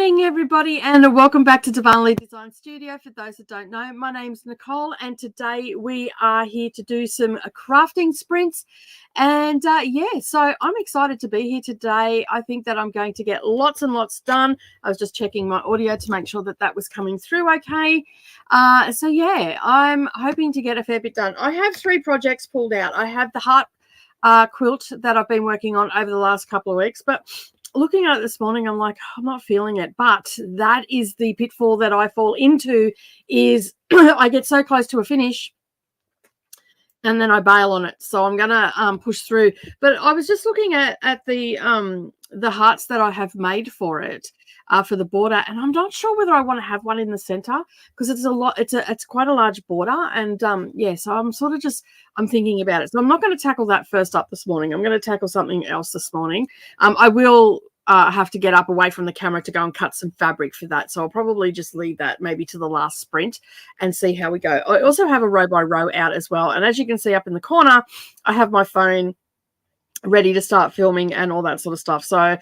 morning, everybody, and welcome back to Darvanalee Designs Studio. For those that don't know, my name's Nicole, and today we are here to do some crafting sprints. And so I'm excited to be here today. I think that I'm going to get lots and lots done. I was just checking my audio to make sure that that was coming through okay. I'm hoping to get a fair bit done. I have 3 projects pulled out. I have the heart quilt that I've been working on over the last couple of weeks, but looking at it this morning, I'm like, I'm not feeling it. But that is the pitfall that I fall into, is I get so close to a finish and then I bail on it. So I'm gonna push through. But I was just looking at the hearts that I have made for it, for the border, and I'm not sure whether I want to have one in the center because it's quite a large border, and so I'm thinking about it. So I'm not going to tackle that first up this morning. I'm going to tackle something else this morning. I will have to get up away from the camera to go and cut some fabric for that, so I'll probably just leave that maybe to the last sprint and see how we go. I also have a row by row out as well, and as you can see up in the corner, I have my phone ready to start filming and all that sort of stuff. So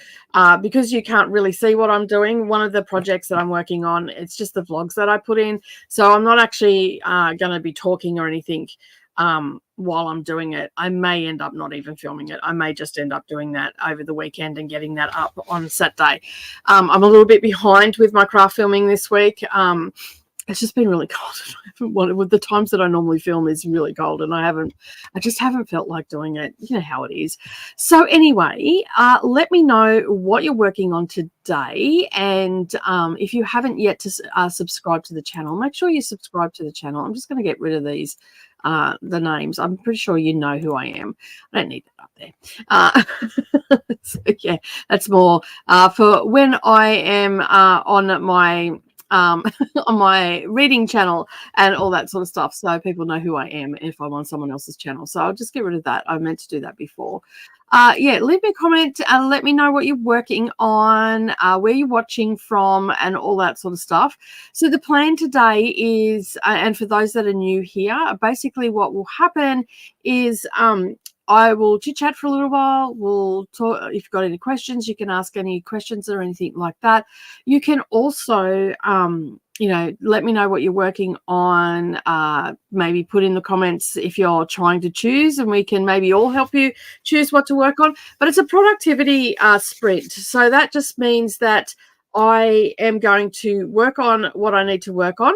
because you can't really see what I'm doing, one of the projects that I'm working on, it's just the vlogs that I put in, so I'm not actually going to be talking or anything while I'm doing it. I may end up not even filming it. I may just end up doing that over the weekend and getting that up on Saturday. I'm a little bit behind with my craft filming this week. It's just been really cold. I haven't wanted, with the times that I normally film is really cold, and I just haven't felt like doing it. You know how it is. So anyway, let me know what you're working on today, and if you haven't yet to subscribe to the channel, make sure you subscribe to the channel. I'm just going to get rid of these the names. I'm pretty sure you know who I am. I don't need that up there. So yeah, that's more for when I am on my on my reading channel and all that sort of stuff, so people know who I am if I'm on someone else's channel. So I'll just get rid of that. I meant to do that before. Leave me a comment and let me know what you're working on, where you're watching from, and all that sort of stuff. So the plan today is, and for those that are new here, basically what will happen is I will chit chat for a little while. We'll talk. If you've got any questions, you can ask any questions or anything like that. You can also, let me know what you're working on. Maybe put in the comments if you're trying to choose, and we can maybe all help you choose what to work on. But it's a productivity sprint. So that just means that I am going to work on what I need to work on.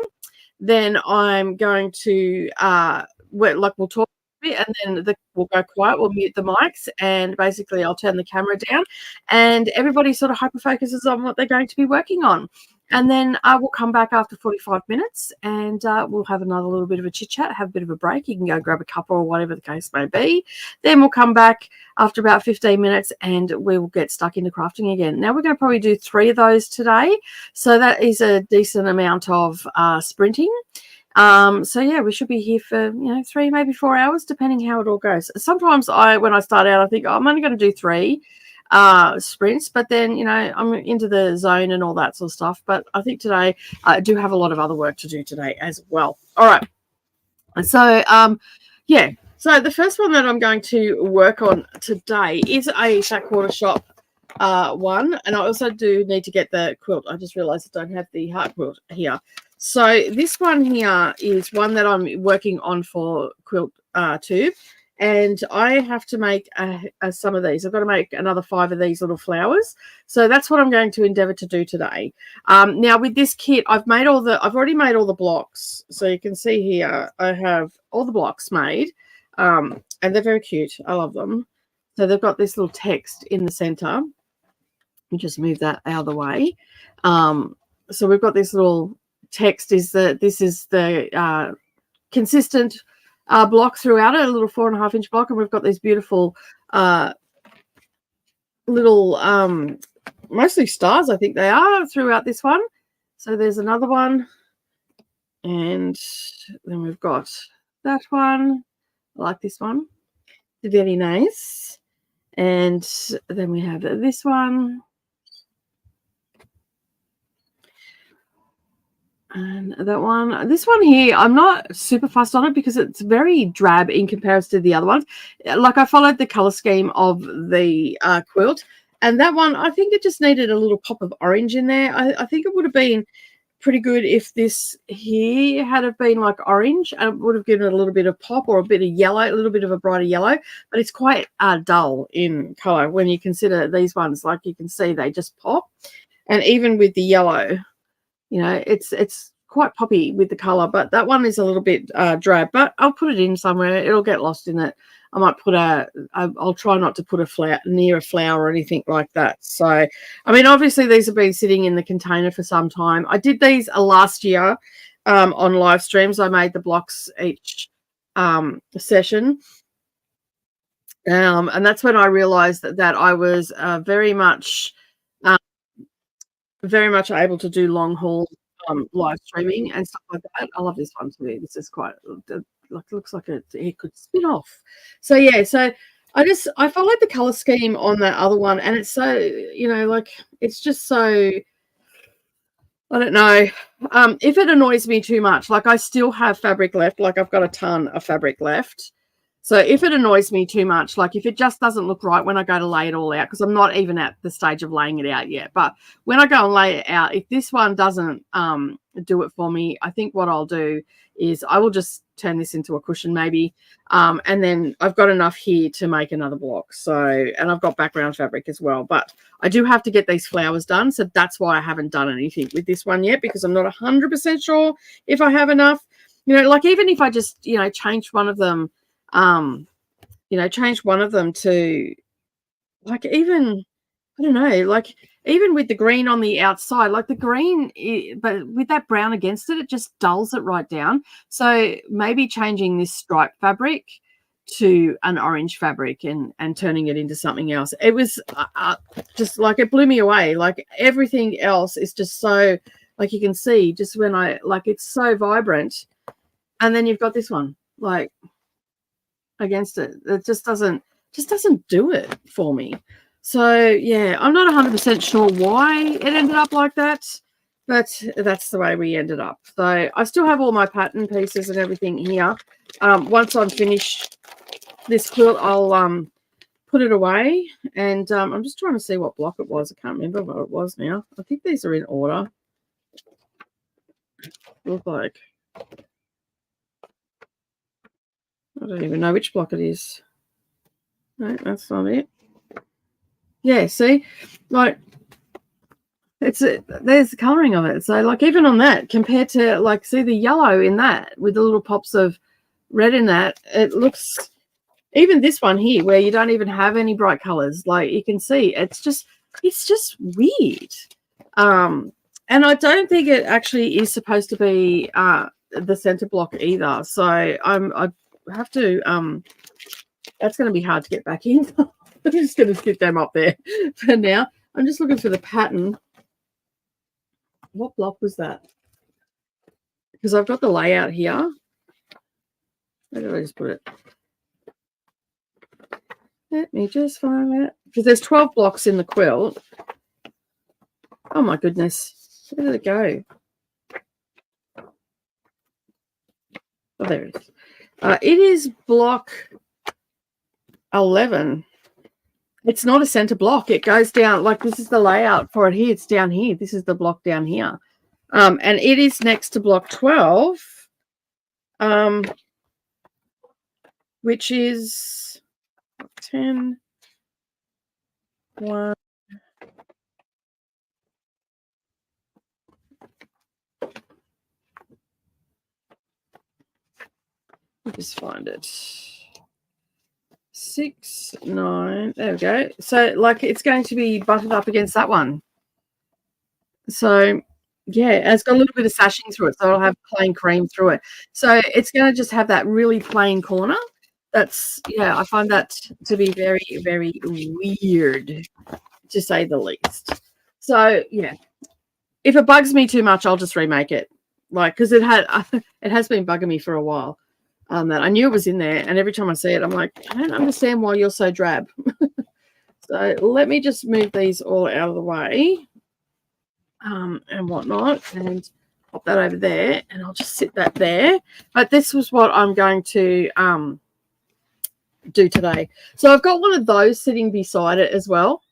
Then I'm going to, we'll talk, and then we'll go quiet, we'll mute the mics, and basically I'll turn the camera down and everybody sort of hyper focuses on what they're going to be working on. And then I will come back after 45 minutes and we'll have another little bit of a chit chat, have a bit of a break. You can go grab a cup or whatever the case may be. Then we'll come back after about 15 minutes and we will get stuck into crafting again. Now we're going to probably do 3 of those today, so that is a decent amount of sprinting. So yeah, we should be here for 3, maybe 4 hours, depending how it all goes. Sometimes when I start out, I think, I'm only going to do 3 sprints, but then I'm into the zone and all that sort of stuff. But I think today I do have a lot of other work to do today as well. All right, so so the first one that I'm going to work on today is a Fat Quarter Shop one, and I also do need to get the quilt. I just realized I don't have the heart quilt here. So this one here is one that I'm working on for Quilt Tube, and I have to make some of these. I've got to make another 5 of these little flowers. So that's what I'm going to endeavor to do today. Now with this kit, I've already made all the blocks. So you can see here, I have all the blocks made, and they're very cute. I love them. So they've got this little text in the center. Let me just move that out of the way. So we've got this little text, this is the consistent block throughout it, a little 4.5-inch block, and we've got these beautiful little mostly stars, I think they are, throughout this one. So there's another one, and then we've got that one. I like this one, very nice. And then we have this one. And that one, this one here, I'm not super fussed on it because it's very drab in comparison to the other ones. Like I followed the color scheme of the quilt, And that one, I think it just needed a little pop of orange in there. I think it would have been pretty good if this here had have been like orange, and it would have given it a little bit of pop, or a bit of yellow, a little bit of a brighter yellow, but it's quite dull in color when you consider these ones. Like you can see, they just pop. And even with the yellow, you know, it's quite poppy with the color, but that one is a little bit drab, but I'll put it in somewhere. It'll get lost in it. I might put I'll try not to put a flower near a flower or anything like that. So, I mean, obviously these have been sitting in the container for some time. I did these last year on live streams. I made the blocks each session. And that's when I realized that I was very much able to do long haul live streaming and stuff like that. I love this one too. This is quite like, looks like it could spin off. So yeah, so I followed the color scheme on that other one, and it's so, you know, like it's just so, I don't know. If it annoys me too much, like I still have fabric left, like I've got a ton of fabric left. So if it annoys me too much, like if it just doesn't look right when I go to lay it all out, because I'm not even at the stage of laying it out yet, but when I go and lay it out, if this one doesn't do it for me, I think what I'll do is I will just turn this into a cushion maybe, and then I've got enough here to make another block. So, and I've got background fabric as well, but I do have to get these flowers done, so that's why I haven't done anything with this one yet, because I'm not 100% sure if I have enough. You know, like even if I just, you know, change one of them, you know, change one of them to like, even, I don't know, like even with the green on the outside, like the green, but with that brown against it, it just dulls it right down. So maybe changing this striped fabric to an orange fabric and turning it into something else. It was just like, it blew me away. Like everything else is just so, like you can see just when I, like it's so vibrant. And then you've got this one, like, against it just doesn't do it for me. So yeah, I'm not 100% sure why it ended up like that, but that's the way we ended up. So I still have all my pattern pieces and everything here. Once I'm finished this quilt, I'll put it away, and I'm just trying to see what block it was. I can't remember what it was now. I think these are in order. Look like, I don't even know which block it is. No, that's not it. Yeah, see, like there's the coloring of it. So like even on that, compared to like, see the yellow in that with the little pops of red in that, it looks, even this one here where you don't even have any bright colors, like you can see it's just weird. And I don't think it actually is supposed to be the center block either. So I have to that's going to be hard to get back in. I'm just going to stick them up there for now. I'm just looking for the pattern. What block was that? Because I've got the layout here. Where did I just put it? Let me just find it. Because there's 12 blocks in the quilt. Oh my goodness. Where did it go? Oh, there it is. It is block 11. It's not a center block. It goes down, like this is the layout for it here. It's down here. This is the block down here. And it is next to block 12, which is 10, 1. Just find it. 6, 9. There we go. So like it's going to be butted up against that one. So yeah, and it's got a little bit of sashing through it, so it'll have plain cream through it. So it's going to just have that really plain corner. That's, yeah, I find that to be very, very weird, to say the least. So yeah, if it bugs me too much, I'll just remake it. Like, because it has been bugging me for a while. That I knew it was in there, and every time I see it, I'm like, I don't understand why you're so drab. So let me just move these all out of the way, and whatnot, and pop that over there, and I'll just sit that there. But this was what I'm going to do today. So I've got one of those sitting beside it as well.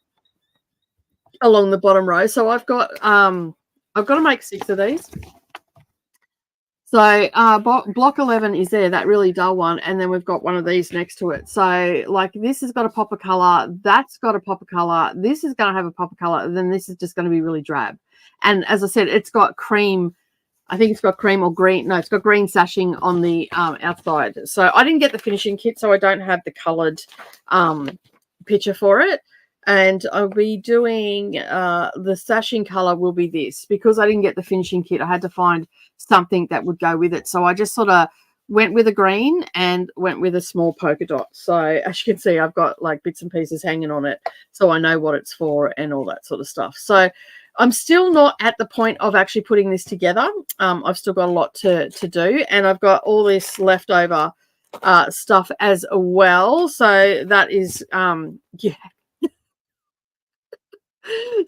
along the bottom row. So I've got to make 6 of these. So block 11 is there, that really dull one, and then we've got one of these next to it. So like this has got a pop of color, that's got a pop of color, this is going to have a pop of color, and then this is just going to be really drab. And as I said, it's got cream. I think it's got cream or green. No, it's got green sashing on the outside. So I didn't get the finishing kit, so I don't have the colored picture for it. And I'll be doing the sashing color will be this, because I didn't get the finishing kit. I had to find something that would go with it. So I just sort of went with a green and went with a small polka dot. So as you can see, I've got like bits and pieces hanging on it, so I know what it's for and all that sort of stuff. So I'm still not at the point of actually putting this together. I've still got a lot to do, and I've got all this leftover stuff as well. So that is yeah.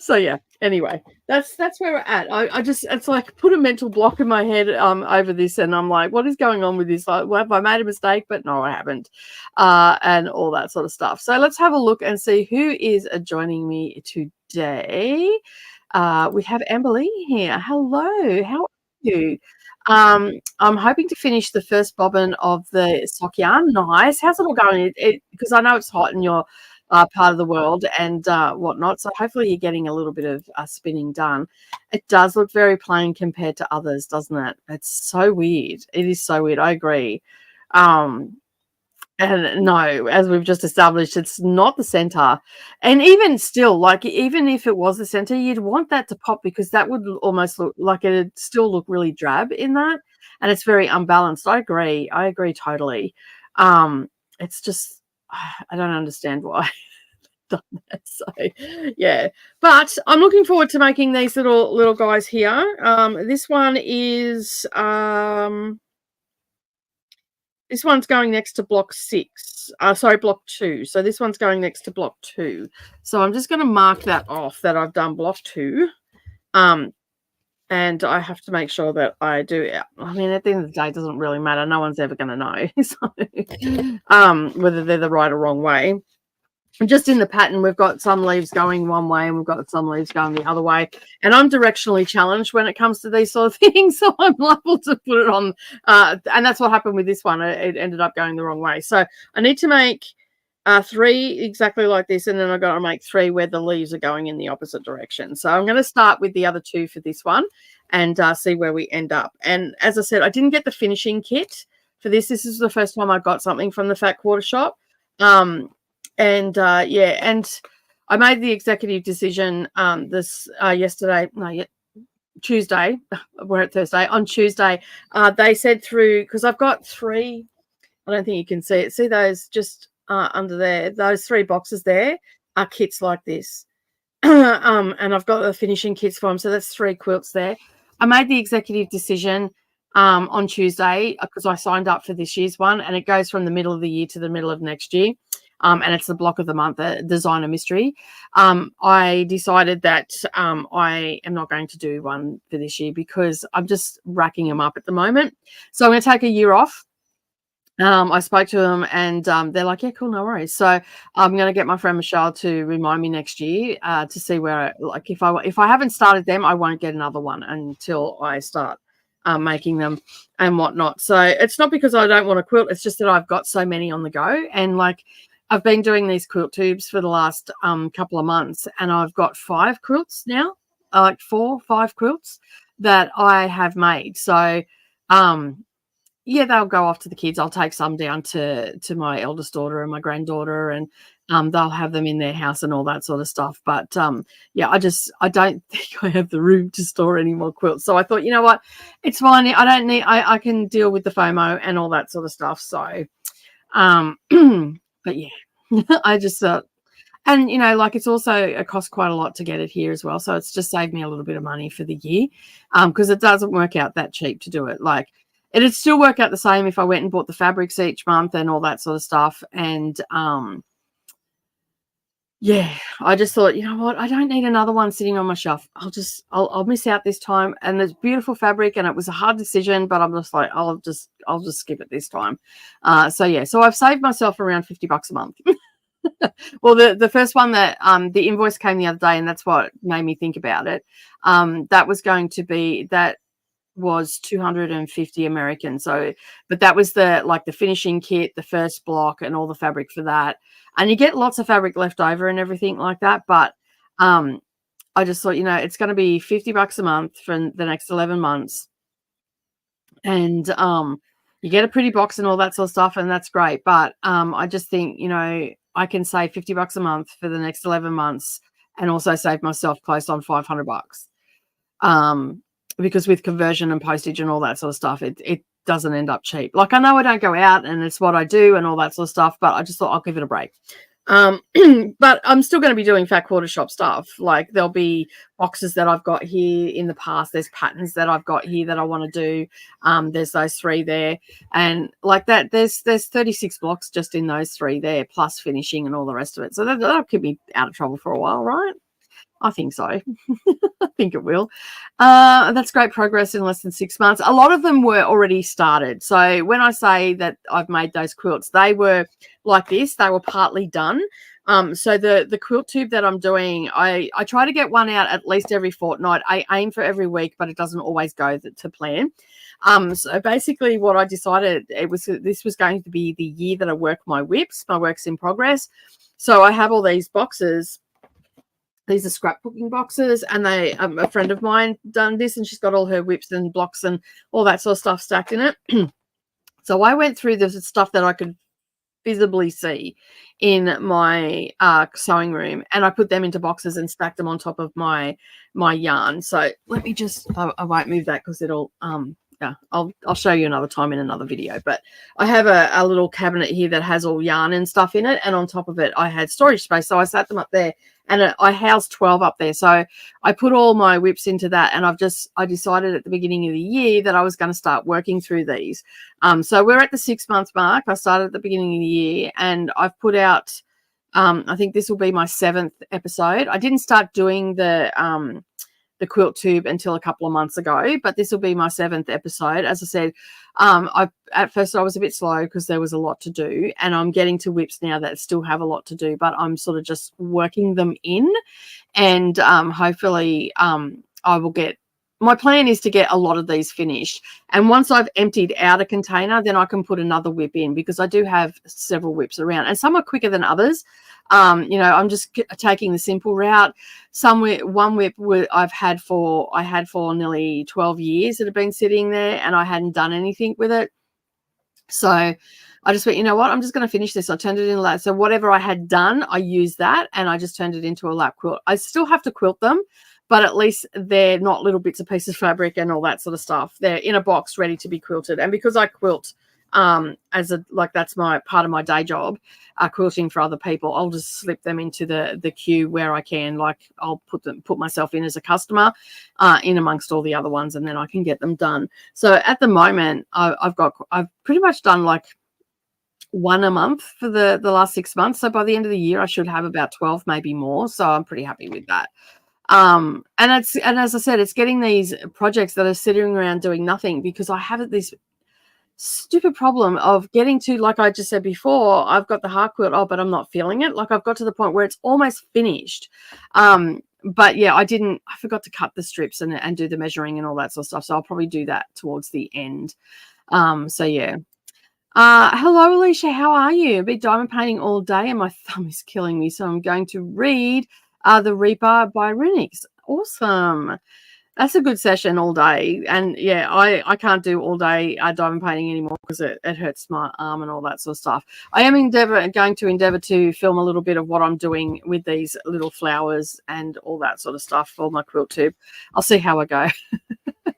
So yeah, anyway, that's where we're at. I just, it's like put a mental block in my head over this, and I'm like, what is going on with this? Like, well, have I made a mistake? But no, I haven't, and all that sort of stuff. So let's have a look and see who is joining me today. We have Amberly here. Hello, how are you? I'm hoping to finish the first bobbin of the sock yarn. Nice. How's it all going? Because I know it's hot in your part of the world and whatnot. So hopefully you're getting a little bit of spinning done. It does look very plain compared to others, doesn't it? It's so weird. It is so weird. I agree. And no, as we've just established, it's not the center. And even still, like even if it was the center, you'd want that to pop, because that would almost look like it'd still look really drab in that. And it's very unbalanced. I agree. I agree totally. It's just, I don't understand why. Done that. So yeah, but I'm looking forward to making these little guys here. This one is this one's going next to block 6. Sorry, block 2. So this one's going next to block 2. So I'm just going to mark that off that I've done block 2. And I have to make sure that I do it. I mean, at the end of the day, it doesn't really matter. No one's ever going to know. So, whether they're the right or wrong way. Just in the pattern, we've got some leaves going one way and we've got some leaves going the other way. And I'm directionally challenged when it comes to these sort of things. So I'm liable to put it on. And that's what happened with this one. It ended up going the wrong way. So I need to make 3 exactly like this. And then I've got to make 3 where the leaves are going in the opposite direction. So I'm going to start with the other 2 for this one and see where we end up. And as I said, I didn't get the finishing kit for this. This is the first time I got something from the Fat Quarter Shop. And yeah, and I made the executive decision this yesterday, Tuesday, we're at Thursday. On Tuesday, they said through, because I've got 3, I don't think you can see it. See those just under there, those 3 boxes there are kits like this. And I've got the finishing kits for them. So that's 3 quilts there. I made the executive decision on Tuesday because I signed up for this year's one, and it goes from the middle of the year to the middle of next year. And it's the block of the month, designer mystery. I decided that I am not going to do one for this year because I'm just racking them up at the moment. So I'm going to take a year off. I spoke to them and they're like, yeah, cool, no worries. So I'm going to get my friend Michelle to remind me next year to see where, like, if I haven't started them, I won't get another one until I start making them and whatnot. So it's not because I don't want to quilt. It's just that I've got so many on the go, and like, I've been doing these quilt tubes for the last couple of months, and I've got 5 quilts now, like 4-5 quilts that I have made. So, yeah, they'll go off to the kids. I'll take some down to my eldest daughter and my granddaughter, and they'll have them in their house and all that sort of stuff. But yeah, I don't think I have the room to store any more quilts. So I thought, you know what, it's fine. I can deal with the FOMO and all that sort of stuff. So, but yeah, I just and you know, like, it's also, it costs quite a lot to get it here as well. So it's just saved me a little bit of money for the year, because it doesn't work out that cheap to do it. Like, it'd still work out the same if I went and bought the fabrics each month and all that sort of stuff. And yeah, I just thought, you know what, I don't need another one sitting on my shelf. I'll miss out this time. And it's beautiful fabric, and it was a hard decision, but I'm just like, I'll just skip it this time. So yeah, so I've saved myself around $50 a month. Well, the first one that the invoice came the other day, and that's what made me think about it. That was going to be that was 250 American. So, but that was the finishing kit, the first block, and all the fabric for that. And you get lots of fabric left over and everything like that. But I just thought, it's going to be $50 a month for the next 11 months. And you get a pretty box and all that sort of stuff, and that's great. But I just think, I can save $50 a month for the next 11 months and also save myself close on $500. Because with conversion and postage and all that sort of stuff, it doesn't end up cheap. Like, I know I don't go out and it's what I do and all that sort of stuff, but I just thought I'll give it a break. But I'm still going to be doing fat quarter shop stuff. Like, there'll be boxes that I've got here in the past. There's patterns that I've got here that I want to do. There's those 3 there, and like that, there's 36 blocks just in those 3 there, plus finishing and all the rest of it. So that'll keep me out of trouble for a while, right? I think so. I think it will. That's great progress in less than 6 months. A lot of them were already started. So when I say that I've made those quilts, they were like this. They were partly done. So the quilt tube that I'm doing, I try to get one out at least every fortnight. I aim for every week, but it doesn't always go to plan. So basically what I decided, this was going to be the year that I work my WIPs, my works in progress. So I have all these boxes. These are scrapbooking boxes, and a friend of mine done this, and she's got all her WIPs and blocks and all that sort of stuff stacked in it. So I went through the stuff that I could visibly see in my sewing room, and I put them into boxes and stacked them on top of my yarn. So let me just, I won't move that because it'll yeah, I'll show you another time in another video. But I have a little cabinet here that has all yarn and stuff in it, and on top of it I had storage space, so I sat them up there, and I housed 12 up there. So I put all my WIPs into that, and I decided at the beginning of the year that I was going to start working through these. So we're at the 6 month mark. I started at the beginning of the year, and I've put out I think this will be my 7th episode. I didn't start doing the quilt tube until a couple of months ago, but this will be my 7th episode. As I said, at first I was a bit slow because there was a lot to do, and I'm getting to WIPs now that still have a lot to do, but I'm sort of just working them in, and hopefully I will get, my plan is to get a lot of these finished, and once I've emptied out a container, then I can put another WIP in, because I do have several WIPs around, and some are quicker than others. I'm just taking the simple route. One WIP I had for nearly 12 years that had been sitting there, and I hadn't done anything with it. So I just went, you know what, I'm just going to finish this. I turned it in lap. So whatever I had done, I used that, and I just turned it into a lap quilt. I still have to quilt them, but at least they're not little bits of pieces of fabric and all that sort of stuff. They're in a box ready to be quilted. And because I quilt that's my part of my day job, quilting for other people, I'll just slip them into the queue where I can. Like, I'll put myself in as a customer in amongst all the other ones, and then I can get them done. So at the moment, I've pretty much done like one a month for the last 6 months. So by the end of the year, I should have about 12, maybe more. So I'm pretty happy with that. And as I said, it's getting these projects that are sitting around doing nothing, because I have this stupid problem of getting to, like I just said before, I've got the heart quilt, but I'm not feeling it. Like, I've got to the point where it's almost finished. But yeah, I forgot to cut the strips and do the measuring and all that sort of stuff. So I'll probably do that towards the end. So yeah. Hello, Alicia. How are you? I've been diamond painting all day and my thumb is killing me. So I'm going to read The Reaper by Renix. Awesome. That's a good session all day. And yeah, I can't do all day diamond painting anymore because it hurts my arm and all that sort of stuff. I am going to endeavor to film a little bit of what I'm doing with these little flowers and all that sort of stuff for my quilt tube. I'll see how I go.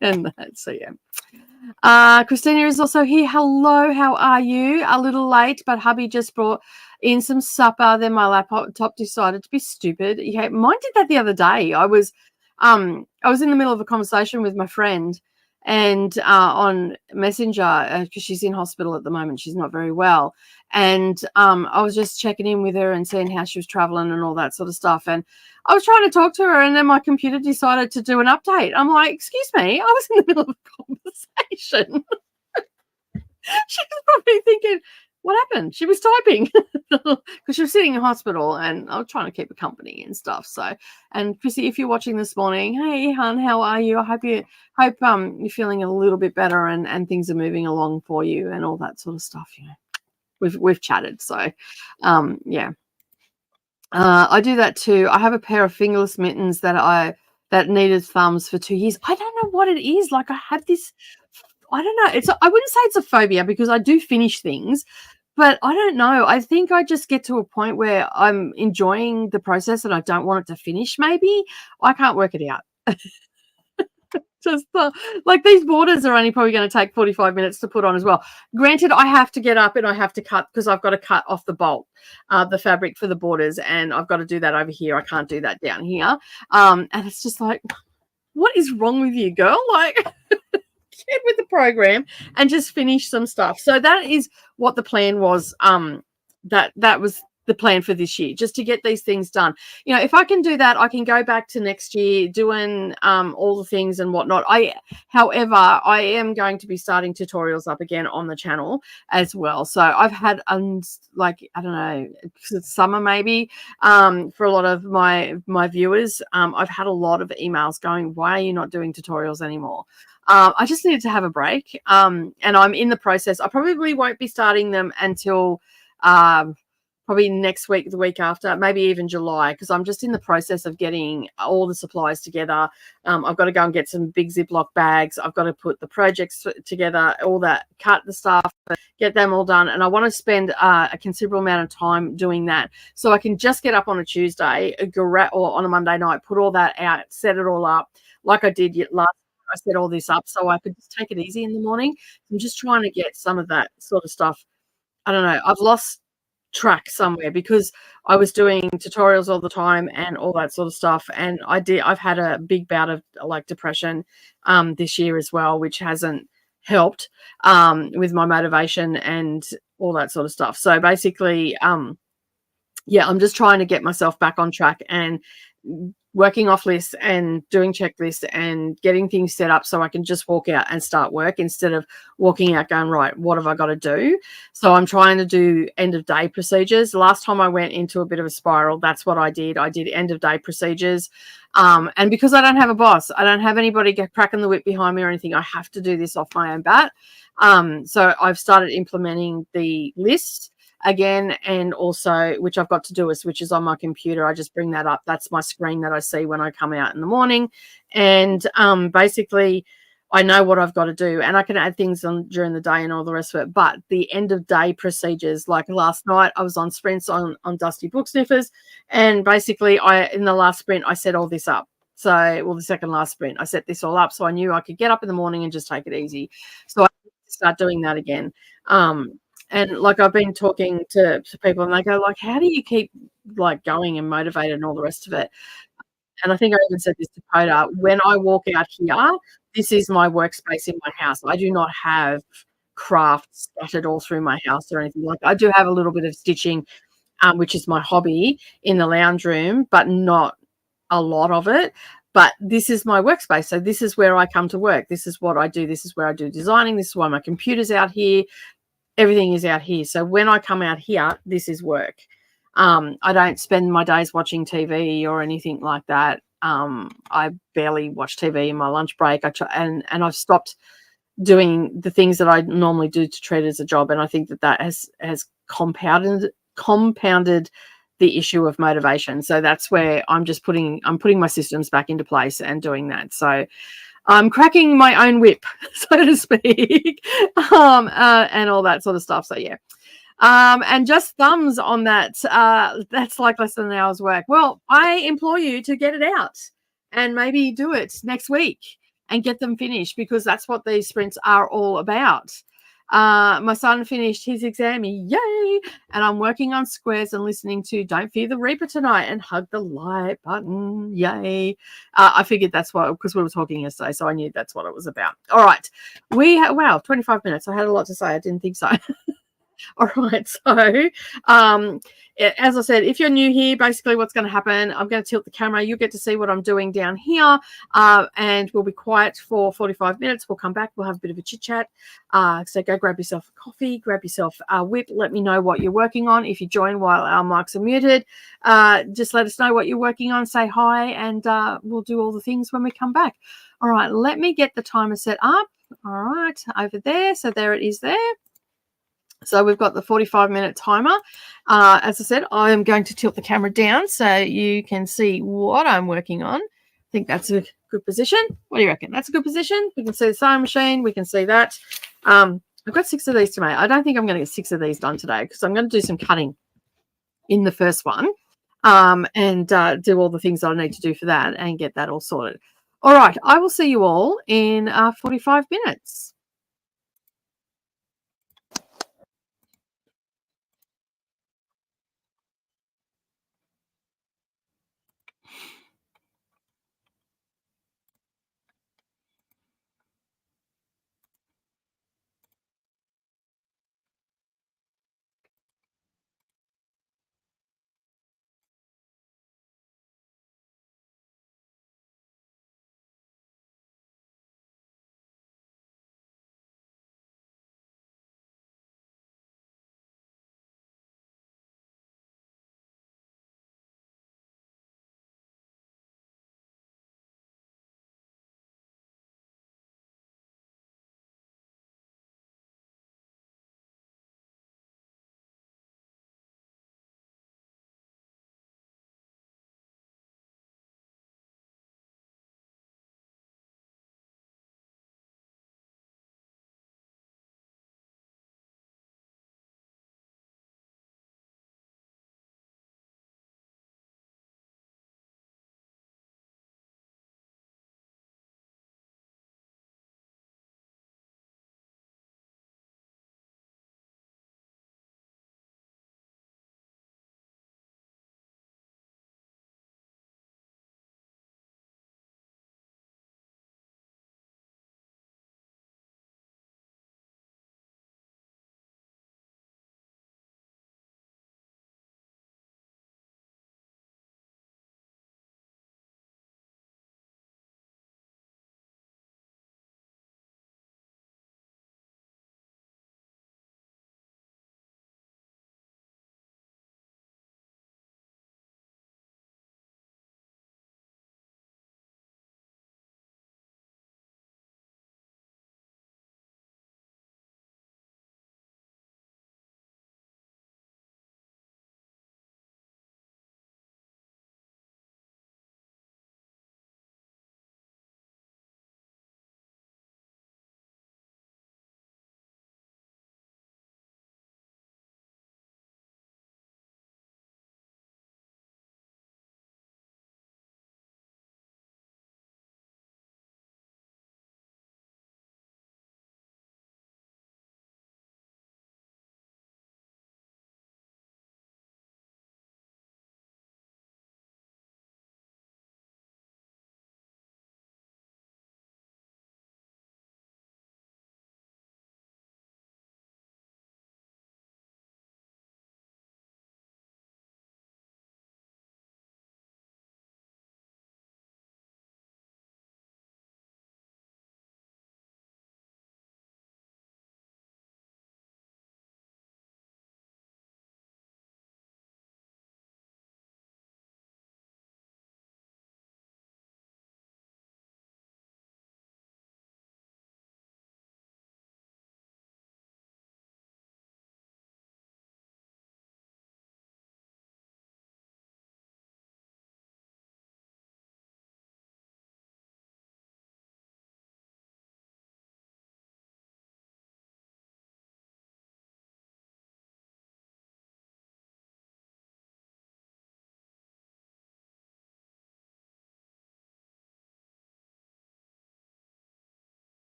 And so yeah. Christina is also here. Hello, how are you? A little late, but hubby just brought in some supper. Then my laptop decided to be stupid. Yeah, mine did that the other day. I was in the middle of a conversation with my friend, and on Messenger, because she's in hospital at the moment. She's not very well. And I was just checking in with her and seeing how she was traveling and all that sort of stuff. And I was trying to talk to her, and then my computer decided to do an update. I'm like, excuse me, I was in the middle of a conversation. She's probably thinking, what happened? She was typing because she was sitting in hospital, and I was trying to keep her company and stuff. So, and Chrissy, if you're watching this morning, hey, hon, how are you? I hope you're feeling a little bit better, and things are moving along for you, and all that sort of stuff. We've chatted. So, yeah. I do that too. I have a pair of fingerless mittens that needed thumbs for 2 years. I don't know what it is. Like, I have this, I don't know. I wouldn't say it's a phobia because I do finish things, but I don't know. I think I just get to a point where I'm enjoying the process and I don't want it to finish. Maybe I can't work it out. Just like these borders are only probably going to take 45 minutes to put on as well. Granted, I have to get up and I have to cut because I've got to cut off the bolt, the fabric for the borders, and I've got to do that over here. I can't do that down here. And it's just like, what is wrong with you, girl? Like, get with the program and just finish some stuff. So that is what the plan was. That was the plan for this year, just to get these things done. If I can do that, I can go back to next year doing all the things and whatnot. However, I am going to be starting tutorials up again on the channel as well. So I've had like, I don't know, it's summer maybe, for a lot of my viewers, I've had a lot of emails going, why are you not doing tutorials anymore? I just needed to have a break, and I'm in the process. I probably won't be starting them until probably next week, the week after, maybe even July, because I'm just in the process of getting all the supplies together. I've got to go and get some big Ziploc bags. I've got to put the projects together, all that, cut the stuff, get them all done. And I want to spend a considerable amount of time doing that, so I can just get up on a Tuesday or on a Monday night, put all that out, set it all up like I did last. I set all this up so I could just take it easy in the morning. I'm just trying to get some of that sort of stuff. I don't know. I've lost track somewhere because I was doing tutorials all the time and all that sort of stuff, and I've had a big bout of like depression this year as well, which hasn't helped with my motivation and all that sort of stuff. So basically, yeah, I'm just trying to get myself back on track and working off lists and doing checklists and getting things set up so I can just walk out and start work instead of walking out going, right, what have I got to do? So I'm trying to do end of day procedures. Last time I went into a bit of a spiral, that's what I did. I did end of day procedures. And because I don't have a boss, I don't have anybody cracking the whip behind me or anything, I have to do this off my own bat. So I've started implementing the list again, and also, which I've got to do which is on my computer. I just bring that up. That's my screen that I see when I come out in the morning. And basically, I know what I've got to do, and I can add things on during the day and all the rest of it. But the end of day procedures, like last night, I was on sprints on Dusty Book Sniffers, and basically, in the last sprint, I set all this up. So, well, the second last sprint, I set this all up, so I knew I could get up in the morning and just take it easy. So I start doing that again. And like I've been talking to people, and they go like, how do you keep like going and motivated and all the rest of it? And I think I even said this to Coda, when I walk out here, this is my workspace in my house. I do not have crafts scattered all through my house or anything like that. I do have a little bit of stitching, which is my hobby, in the lounge room, but not a lot of it. But this is my workspace. So this is where I come to work. This is what I do. This is where I do designing. This is why my computer's out here. Everything is out here. So when I come out here, this is work. I don't spend my days watching TV or anything like that. I barely watch TV in my lunch break. And I've stopped doing the things that I normally do to treat it as a job. And I think that has compounded the issue of motivation. So that's where I'm putting my systems back into place and doing that. So I'm cracking my own whip, so to speak, and all that sort of stuff. So, yeah. And just thumbs on that. That's like less than an hour's work. Well, I implore you to get it out and maybe do it next week and get them finished, because that's what these sprints are all about. My son finished his exam, yay, and I'm working on squares and listening to Don't Fear the Reaper tonight and Hug the Like button, yay. I figured that's what, because we were talking yesterday, so I knew that's what it was about. All right, wow, 25 minutes. I had a lot to say. I didn't think so. All right. So, um, as I said, if you're new here, basically what's going to happen, I'm going to tilt the camera. You get to see what I'm doing down here, and we'll be quiet for 45 minutes. We'll come back. We'll have a bit of a chit chat. So go grab yourself a coffee, grab yourself a whip. Let me know what you're working on. If you join while our mics are muted, just let us know what you're working on. Say hi, and we'll do all the things when we come back. All right. Let me get the timer set up. All right, over there. So there it is there. So we've got the 45-minute timer. As I said, I am going to tilt the camera down so you can see what I'm working on. I think that's a good position. What do you reckon? That's a good position. We can see the sewing machine. We can see that. I've got 6 of these to make. I don't think I'm going to get 6 of these done today because I'm going to do some cutting in the first one, and do all the things that I need to do for that and get that all sorted. All right, I will see you all in 45 minutes.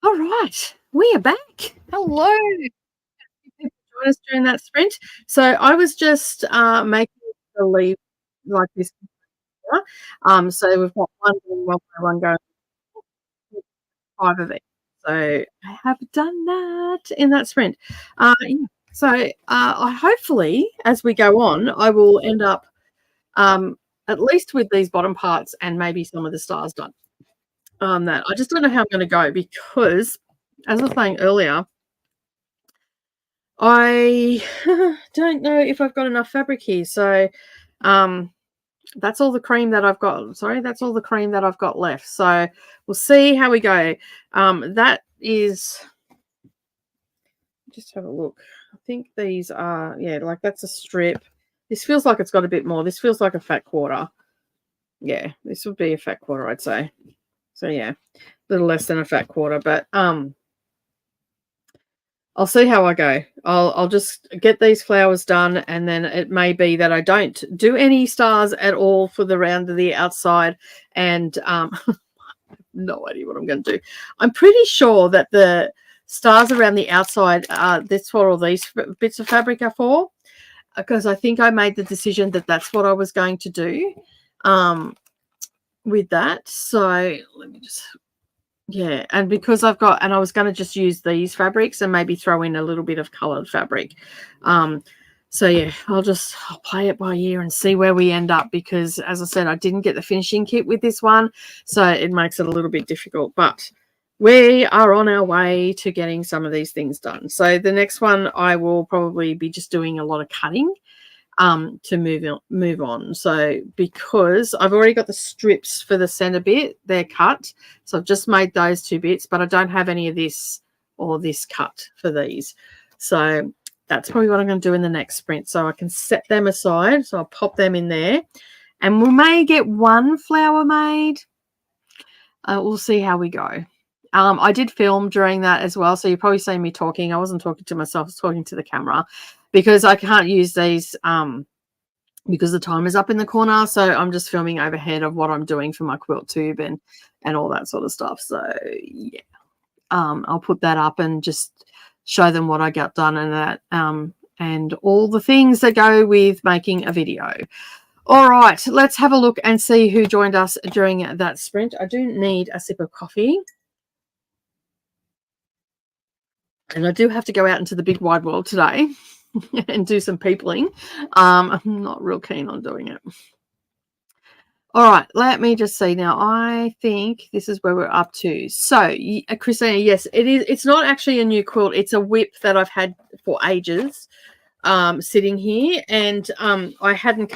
All right, we are back. Hello. Join us during that sprint. So I was just making the leaf like this. So we've got one by one going, 5 of each. So I have done that in that sprint. Yeah. So I hopefully, as we go on, I will end up at least with these bottom parts and maybe some of the stars done. That I just don't know how I'm going to go because, as I was saying earlier, I don't know if I've got enough fabric here. So that's all the cream that I've got. Sorry, that's all the cream that I've got left. So we'll see how we go. That is, just have a look. I think these are, yeah, like that's a strip. This feels like it's got a bit more. This feels like a fat quarter. Yeah, this would be a fat quarter, I'd say. So yeah, a little less than a fat quarter, but I'll see how I go. I'll just get these flowers done, and then it may be that I don't do any stars at all for the round of the outside, and no idea what I'm going to do. I'm pretty sure that the stars around the outside, that's what all these bits of fabric are for, because I think I made the decision that that's what I was going to do with that. So let me just... Yeah, and because I've got, and I was going to just use these fabrics and maybe throw in a little bit of coloured fabric. So yeah, I'll play it by ear and see where we end up, because as I said, I didn't get the finishing kit with this one, so it makes it a little bit difficult. But we are on our way to getting some of these things done. So the next one I will probably be just doing a lot of cutting to move on. So because I've already got the strips for the center bit, they're cut, so I've just made those 2 bits, but I don't have any of this or this cut for these. So that's probably what I'm going to do in the next sprint, so I can set them aside. So I'll pop them in there, and we may get 1 flower made. We'll see how we go. I did film during that as well, so you're probably seeing me talking. I wasn't talking to myself, I was talking to the camera, because I can't use these because the time is up in the corner. So I'm just filming overhead of what I'm doing for my quilt tube and all that sort of stuff. So yeah, I'll put that up and just show them what I got done and that, and all the things that go with making a video. All right, let's have a look and see who joined us during that sprint. I do need a sip of coffee. And I do have to go out into the big wide world today and do some peopling. I'm not real keen on doing it. All right, let me just see now. I think this is where we're up to. So, Christina, yes, it is. It's not actually a new quilt. It's a whip that I've had for ages, sitting here, and I didn't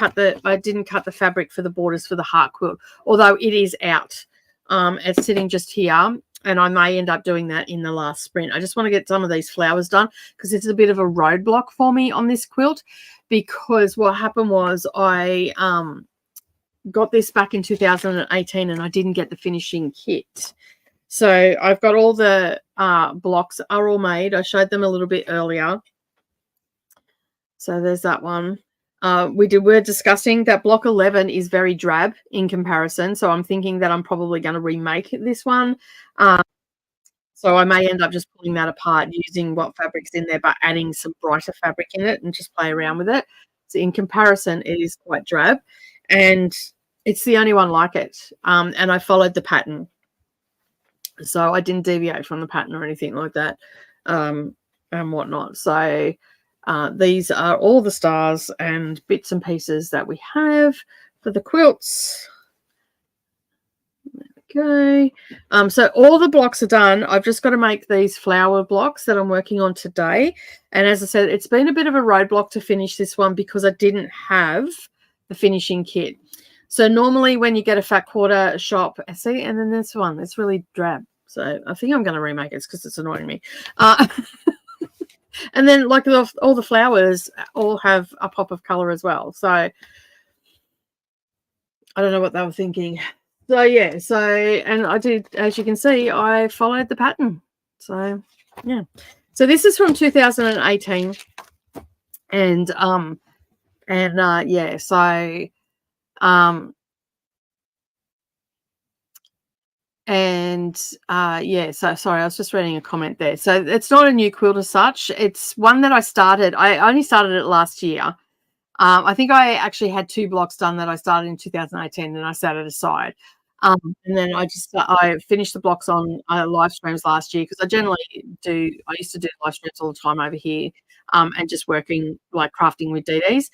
cut the fabric for the borders for the heart quilt, although it is out. It's sitting just here. And I may end up doing that in the last sprint. I just want to get some of these flowers done because it's a bit of a roadblock for me on this quilt, because what happened was I got this back in 2018 and I didn't get the finishing kit. So I've got all the blocks are all made. I showed them a little bit earlier. So there's that one. We're discussing that block 11 is very drab in comparison. So I'm thinking that I'm probably going to remake this one. So I may end up just pulling that apart, using what fabric's in there, but adding some brighter fabric in it and just play around with it. So in comparison, it is quite drab, and it's the only one like it. And I followed the pattern. So I didn't deviate from the pattern or anything like that, and whatnot. So these are all the stars and bits and pieces that we have for the quilts. Okay, so all the blocks are done. I've just got to make these flower blocks that I'm working on today. And as I said, it's been a bit of a roadblock to finish this one because I didn't have the finishing kit. So normally when you get a fat quarter shop, see, and then this one, it's really drab. So I think I'm going to remake it because it's annoying me. And then like all the flowers all have a pop of color as well. So I don't know what they were thinking. So yeah, and I did, as you can see, I followed the pattern. So yeah, so this is from 2018, and yeah, so And yeah, so sorry, I was just reading a comment there. So it's not a new quilt as such. It's one that I started. I only started it last year. I think I actually had 2 blocks done that I started in 2018, and I set it aside. And then I finished the blocks on live streams last year, because I used to do live streams all the time over here, and just working, like, crafting with DDs.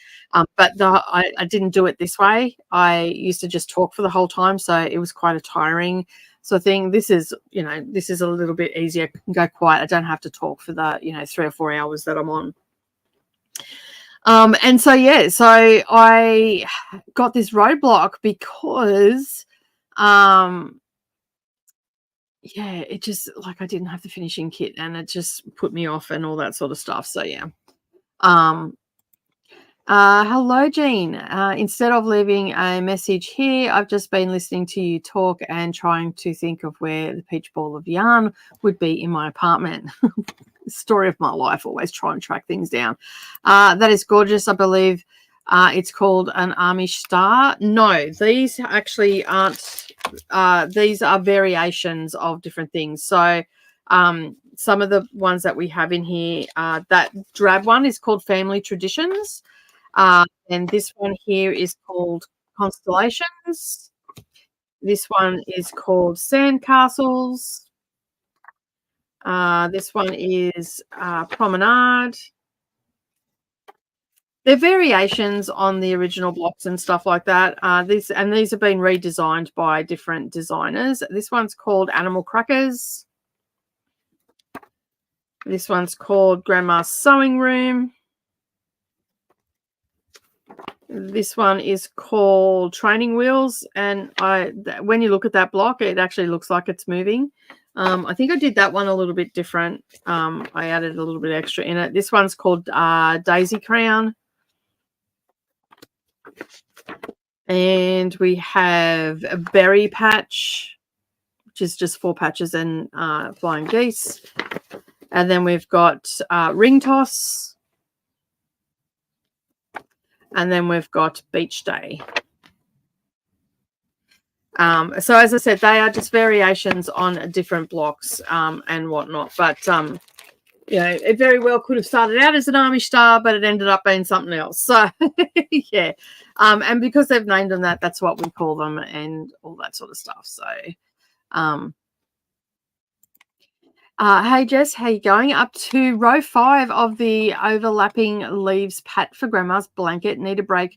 But I didn't do it this way. I used to just talk for the whole time, so it was quite a tiring sort of thing. This is a little bit easier. I can go quiet. I don't have to talk for the 3 or 4 hours that I'm on. And so, yeah, so I got this roadblock because, yeah, it just, like, I didn't have the finishing kit, and it just put me off and all that sort of stuff. So, yeah. Hello, Jean. Instead of leaving a message here, I've just been listening to you talk and trying to think of where the peach ball of yarn would be in my apartment. Story of my life, always try and track things down. That is gorgeous. I believe it's called an Amish star. No, these actually aren't. These are variations of different things. So some of the ones that we have in here, that drab one is called Family Traditions. And this one here is called Constellations. This one is called Sandcastles. This one is Promenade. They're variations on the original blocks and stuff like that. These have been redesigned by different designers. This one's called Animal Crackers. This one's called Grandma's Sewing Room. This one is called Training Wheels, and when you look at that block, it actually looks like it's moving. I think I did that one a little bit different. I added a little bit extra in it. This one's called Daisy Crown. And we have a Berry Patch, which is just 4 patches and Flying Geese. And then we've got Ring Toss. And then we've got Beach Day. So as I said, they are just variations on different blocks and whatnot. But, it very well could have started out as an Amish star, but it ended up being something else. So, yeah. And because they've named them that, that's what we call them and all that sort of stuff. So, hey, Jess, how you going? Up to row 5 of the overlapping leaves pat for Grandma's blanket. Need a break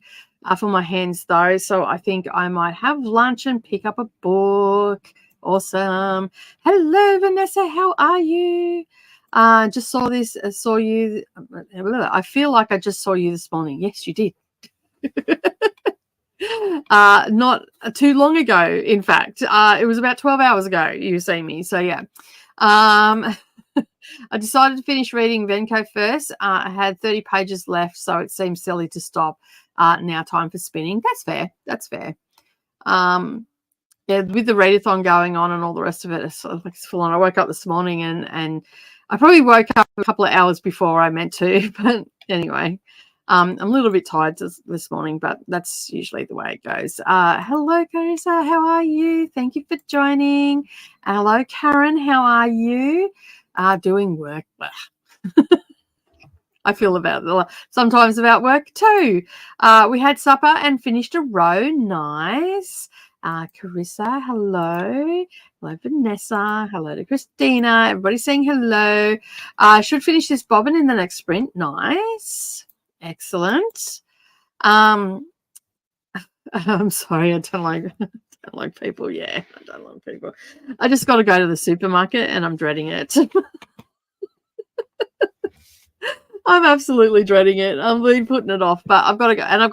for my hands, though, so I think I might have lunch and pick up a book. Awesome. Hello, Vanessa. How are you? Just saw you. I feel like I just saw you this morning. Yes, you did. Not too long ago, in fact. It was about 12 hours ago you see me. So, yeah. I decided to finish reading Venko first. I had 30 pages left, so it seems silly to stop. Now time for spinning. That's fair. That's fair. Yeah, with the readathon going on and all the rest of it, it's full on. I woke up this morning and I probably woke up a couple of hours before I meant to, but anyway, I'm a little bit tired this morning, but that's usually the way it goes. Hello, Carissa. How are you? Thank you for joining. Hello, Karen. How are you? Doing work. I feel sometimes about work too. We had supper and finished a row. Nice. Carissa, hello. Hello, Vanessa. Hello to Christina. Everybody's saying hello. I should finish this bobbin in the next sprint. Nice. Excellent. I'm sorry, I don't like people. Yeah, I don't like people. I just got to go to the supermarket and I'm dreading it. I'm absolutely dreading it. I've been putting it off, but I've got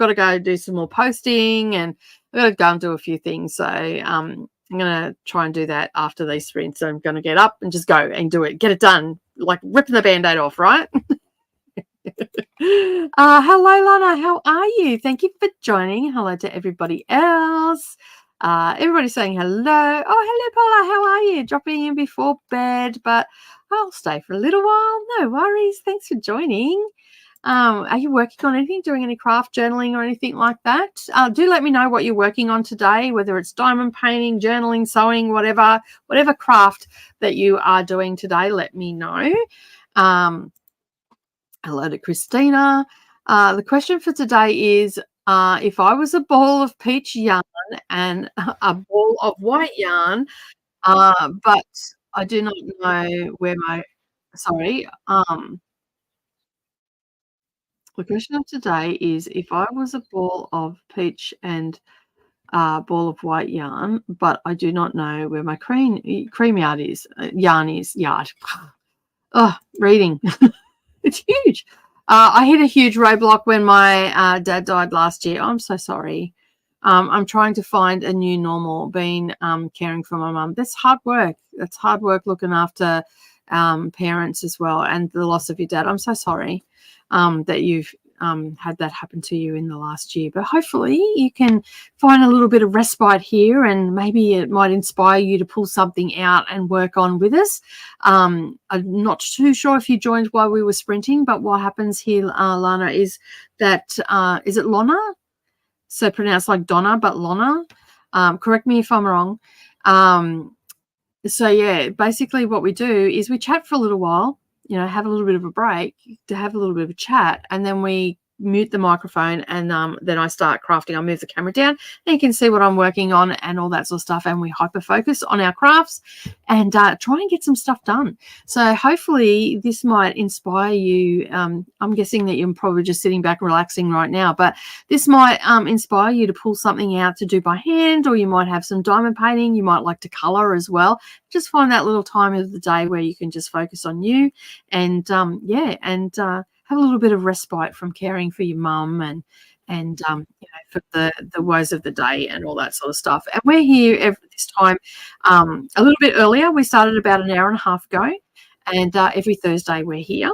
to go do some more posting, and I've got to go and do a few things. So I'm going to try and do that after these sprints. So I'm going to get up and just go and do it, get it done, like ripping the Band-Aid off, right? Hello, Lana. How are you? Thank you for joining. Hello to everybody else. Everybody's saying hello. Oh, hello, Paula. How are you? Dropping in before bed, but I'll stay for a little while. No worries. Thanks for joining. Are you working on anything, doing any craft journaling or anything like that? Do let me know what you're working on today, whether it's diamond painting, journaling, sewing, whatever craft that you are doing today, let me know. Hello to Christina. The question for today is, if I was a ball of peach yarn and a ball of white yarn, but I do not know where my sorry, the question of today is, if I was a ball of peach and a ball of white yarn, but I do not know where my cream yard is, yard. Oh, reading. It's huge. I hit a huge roadblock when my dad died last year. I'm so sorry. I'm trying to find a new normal, being caring for my mum. That's hard work. That's hard work looking after parents as well, and the loss of your dad. I'm so sorry that you've had that happen to you in the last year. But hopefully you can find a little bit of respite here, and maybe it might inspire you to pull something out and work on with us. I'm not too sure if you joined while we were sprinting, but what happens here, Lana, is that, is it Lana? So pronounced like Donna, but Lana. Correct me if I'm wrong. So yeah, basically what we do is we chat for a little while, have a little bit of a break to have a little bit of a chat, and then we mute the microphone, and then I start crafting. I move the camera down and you can see what I'm working on and all that sort of stuff, and we hyper focus on our crafts and try and get some stuff done. So hopefully this might inspire you. I'm guessing that you're probably just sitting back relaxing right now, but this might inspire you to pull something out to do by hand, or you might have some diamond painting. You might like to color as well. Just find that little time of the day where you can just focus on you and have a little bit of respite from caring for your mum and for the woes of the day and all that sort of stuff. And we're here every this time a little bit earlier. We started about an hour and a half ago, and every Thursday we're here.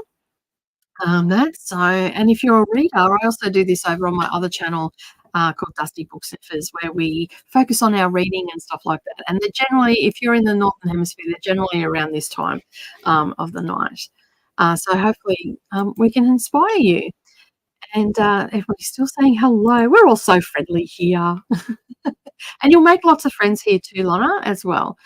And if you're a reader, I also do this over on my other channel called Dusty Book Sniffers, where we focus on our reading and stuff like that. And they're generally, if you're in the Northern Hemisphere, they're generally around this time of the night. So hopefully we can inspire you. And everybody's still saying hello. We're all so friendly here. And you'll make lots of friends here too, Lana, as well.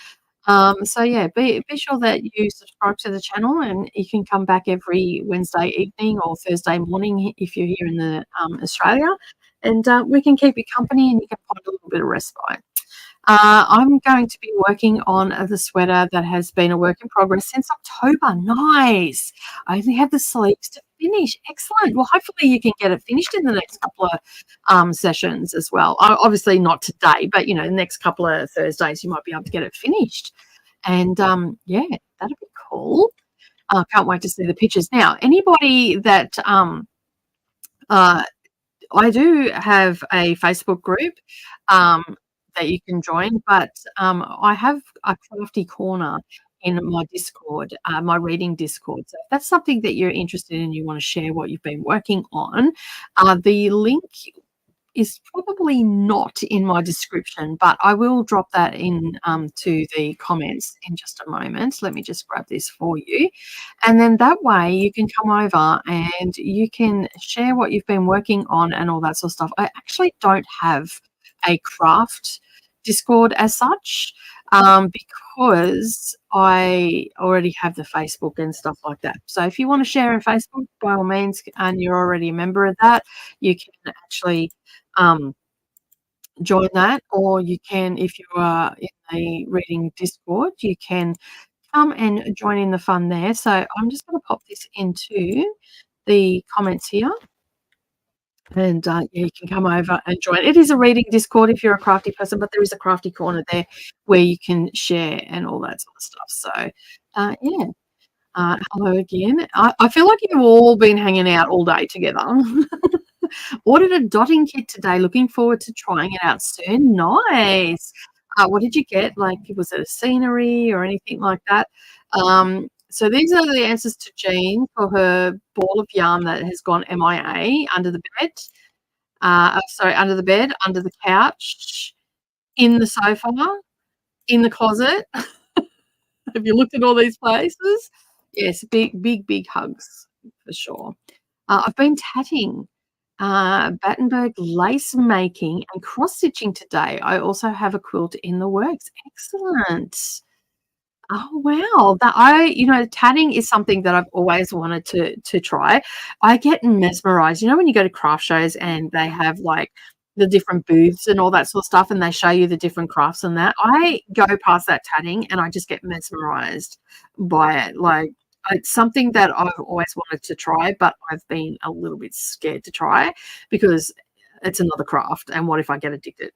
So yeah, be sure that you subscribe to the channel, and you can come back every Wednesday evening or Thursday morning if you're here in the Australia, and we can keep you company and you can find a little bit of respite. I'm going to be working on the sweater that has been a work in progress since October. Nice. I only have the sleeves to finish. Excellent. Well, hopefully you can get it finished in the next couple of sessions as well. Obviously not today, but, the next couple of Thursdays you might be able to get it finished. And, yeah, that'd be cool. I can't wait to see the pictures. Now, anybody that I do have a Facebook group that you can join, but I have a crafty corner in my Discord, my reading Discord. So if that's something that you're interested in, you want to share what you've been working on, the link is probably not in my description, but I will drop that in to the comments in just a moment. Let me just grab this for you. And then that way you can come over and you can share what you've been working on and all that sort of stuff. I actually don't have a craft Discord as such because I already have the Facebook and stuff like that. So if you want to share in Facebook, by all means, and you're already a member of that, you can actually join that, or you can, if you are in a reading Discord, you can come and join in the fun there. So I'm just going to pop this into the comments here. And yeah, you can come over and join. It is a reading Discord if you're a crafty person, but there is a crafty corner there where you can share and all that sort of stuff. So yeah, hello again. I feel like you've all been hanging out all day together. Ordered a dotting kit today. Looking forward to trying it out soon. Nice. What did you get? Like, was it a scenery or anything like that? So these are the answers to Jean for her ball of yarn that has gone MIA under the bed. Under the bed, under the couch, in the sofa, in the closet. Have you looked at all these places? Yes, big hugs for sure. I've been tatting, Battenberg lace making and cross stitching today. I also have a quilt in the works. Excellent. Oh, wow. Tatting is something that I've always wanted to try. I get mesmerized. You know, when you go to craft shows and they have like the different booths and all that sort of stuff, and they show you the different crafts and that. I go past that tatting and I just get mesmerized by it. Like, it's something that I've always wanted to try, but I've been a little bit scared to try because it's another craft. And what if I get addicted?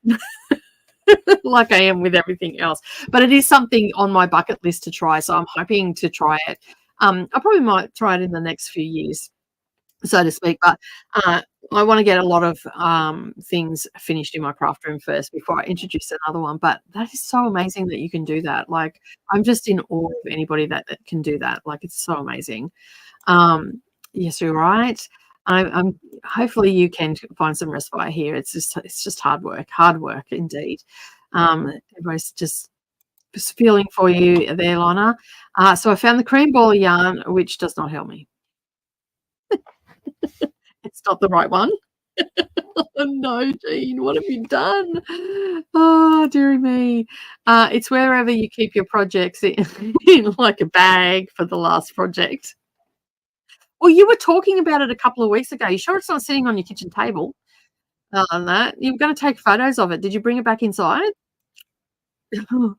Like I am with everything else. But it is something on my bucket list to try, so I'm hoping to try it. I probably might try it in the next few years, so to speak. But I want to get a lot of things finished in my craft room first before I introduce another one. But that is so amazing that you can do that. Like, I'm just in awe of anybody that can do that. Like, it's so amazing. Yes, you're right. I'm hopefully you can find some respite here. It's just hard work indeed. Everybody's just feeling for you there, Lana. So I found the cream ball yarn, which does not help me. It's not the right one. Oh no, Jean, what have you done? Oh, dearie me. It's wherever you keep your projects in like a bag for the last project. Well, you were talking about it a couple of weeks ago. You sure it's not sitting on your kitchen table? On that, you were going to take photos of it. Did you bring it back inside? No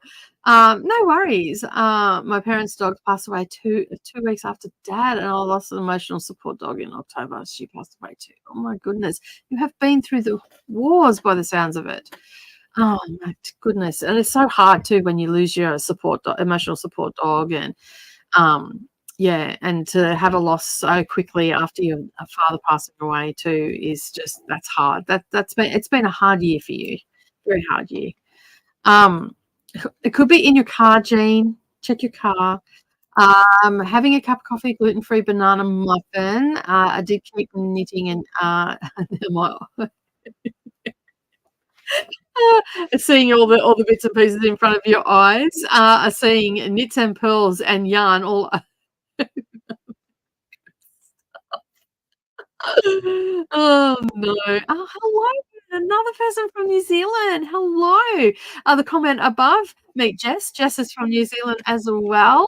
worries. My parents' dog passed away two weeks after Dad, and I lost an emotional support dog in October. She passed away too. Oh my goodness, you have been through the wars by the sounds of it. Oh my goodness, and it's so hard too when you lose your emotional support dog, and yeah, and to have a loss so quickly after your father passing away too that's hard. It's been a hard year for you, very hard year. It could be in your car, Jean. Check your car. Having a cup of coffee, gluten-free banana muffin. I did keep knitting and my seeing all the bits and pieces in front of your eyes. Seeing knits and pearls and yarn all. Oh no. Oh, hello. Another person from New Zealand. Hello. The comment above, meet Jess. Jess is from New Zealand as well.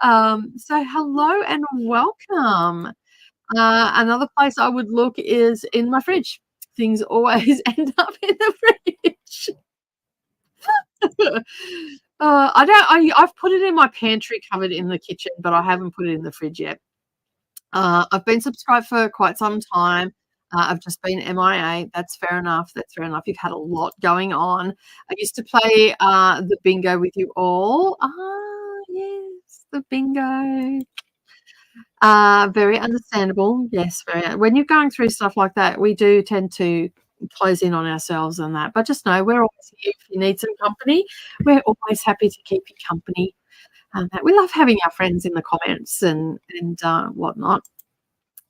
So hello and welcome. Another place I would look is in my fridge. Things always end up in the fridge. I've put it in my pantry cupboard in the kitchen, but I haven't put it in the fridge yet. I've been subscribed for quite some time. I've just been MIA. That's fair enough. That's fair enough. You've had a lot going on. I used to play the bingo with you all. Yes, the bingo. Very understandable. Yes, when you're going through stuff like that, we do tend to close in on ourselves and that. But just know we're always here if you need some company. We're always happy to keep you company. We love having our friends in the comments and whatnot.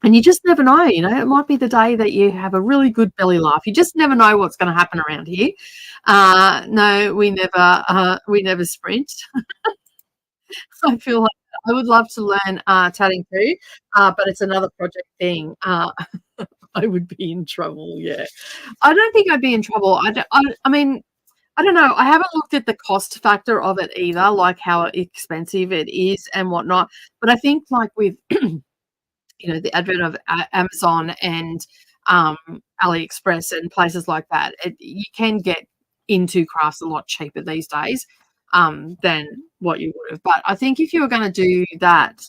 And you just never know, it might be the day that you have a really good belly laugh. You just never know what's going to happen around here. No, we never sprint. I feel like I would love to learn tatting too, but it's another project thing. I would be in trouble. Yeah, I don't think I'd be in trouble. I mean, I don't know. I haven't looked at the cost factor of it either, like how expensive it is and whatnot. But I think, like with the advent of Amazon and AliExpress and places like that, you can get into crafts a lot cheaper these days than what you would have. But I think if you were going to do that,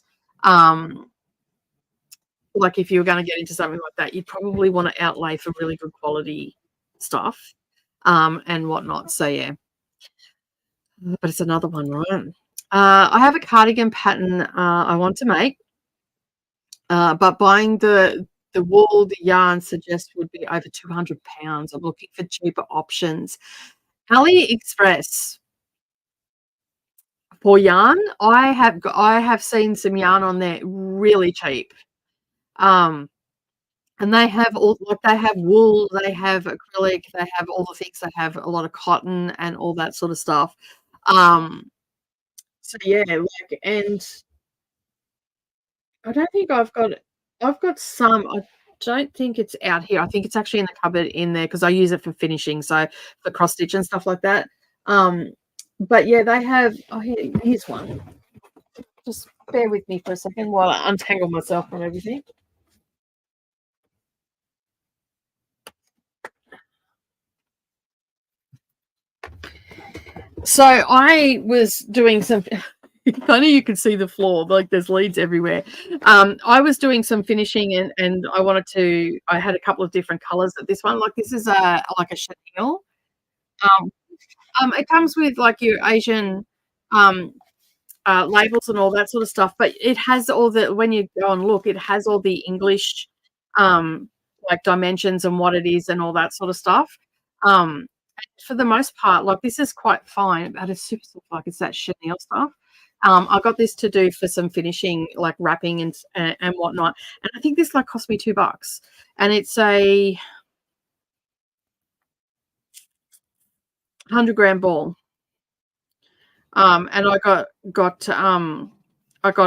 like if you were going to get into something like that, you'd probably want to outlay for really good quality stuff and whatnot. So yeah, but it's another one, right? I have a cardigan pattern I want to make, but buying the wool, the yarn suggests would be over £200. I'm looking for cheaper options. AliExpress for yarn, I have seen some yarn on there really cheap. And they have they have wool, they have acrylic, they have all the things. They have a lot of cotton and all that sort of stuff. So yeah, and I don't think I've got I've got some. I don't think it's out here. I think it's actually in the cupboard in there because I use it for finishing, so for cross stitch and stuff like that. Um, but yeah, they have. Oh, here's one. Just bear with me for a second while I untangle myself from everything. So I was doing some. Funny, you can see the floor, like there's leads everywhere. I was doing some finishing and I wanted to. I had a couple of different colors of this one. Like this is a like a chenille. Um, it comes with like your Asian um labels and all that sort of stuff, but it has all the when you go and look, it has all the English um like dimensions and what it is and all that sort of stuff. Um, for the most part, like this is quite fine, but it's super soft, like it's that chenille stuff. I got this to do for some finishing, like wrapping and whatnot, and I think this like cost me $2, and it's a 100-gram ball. And I got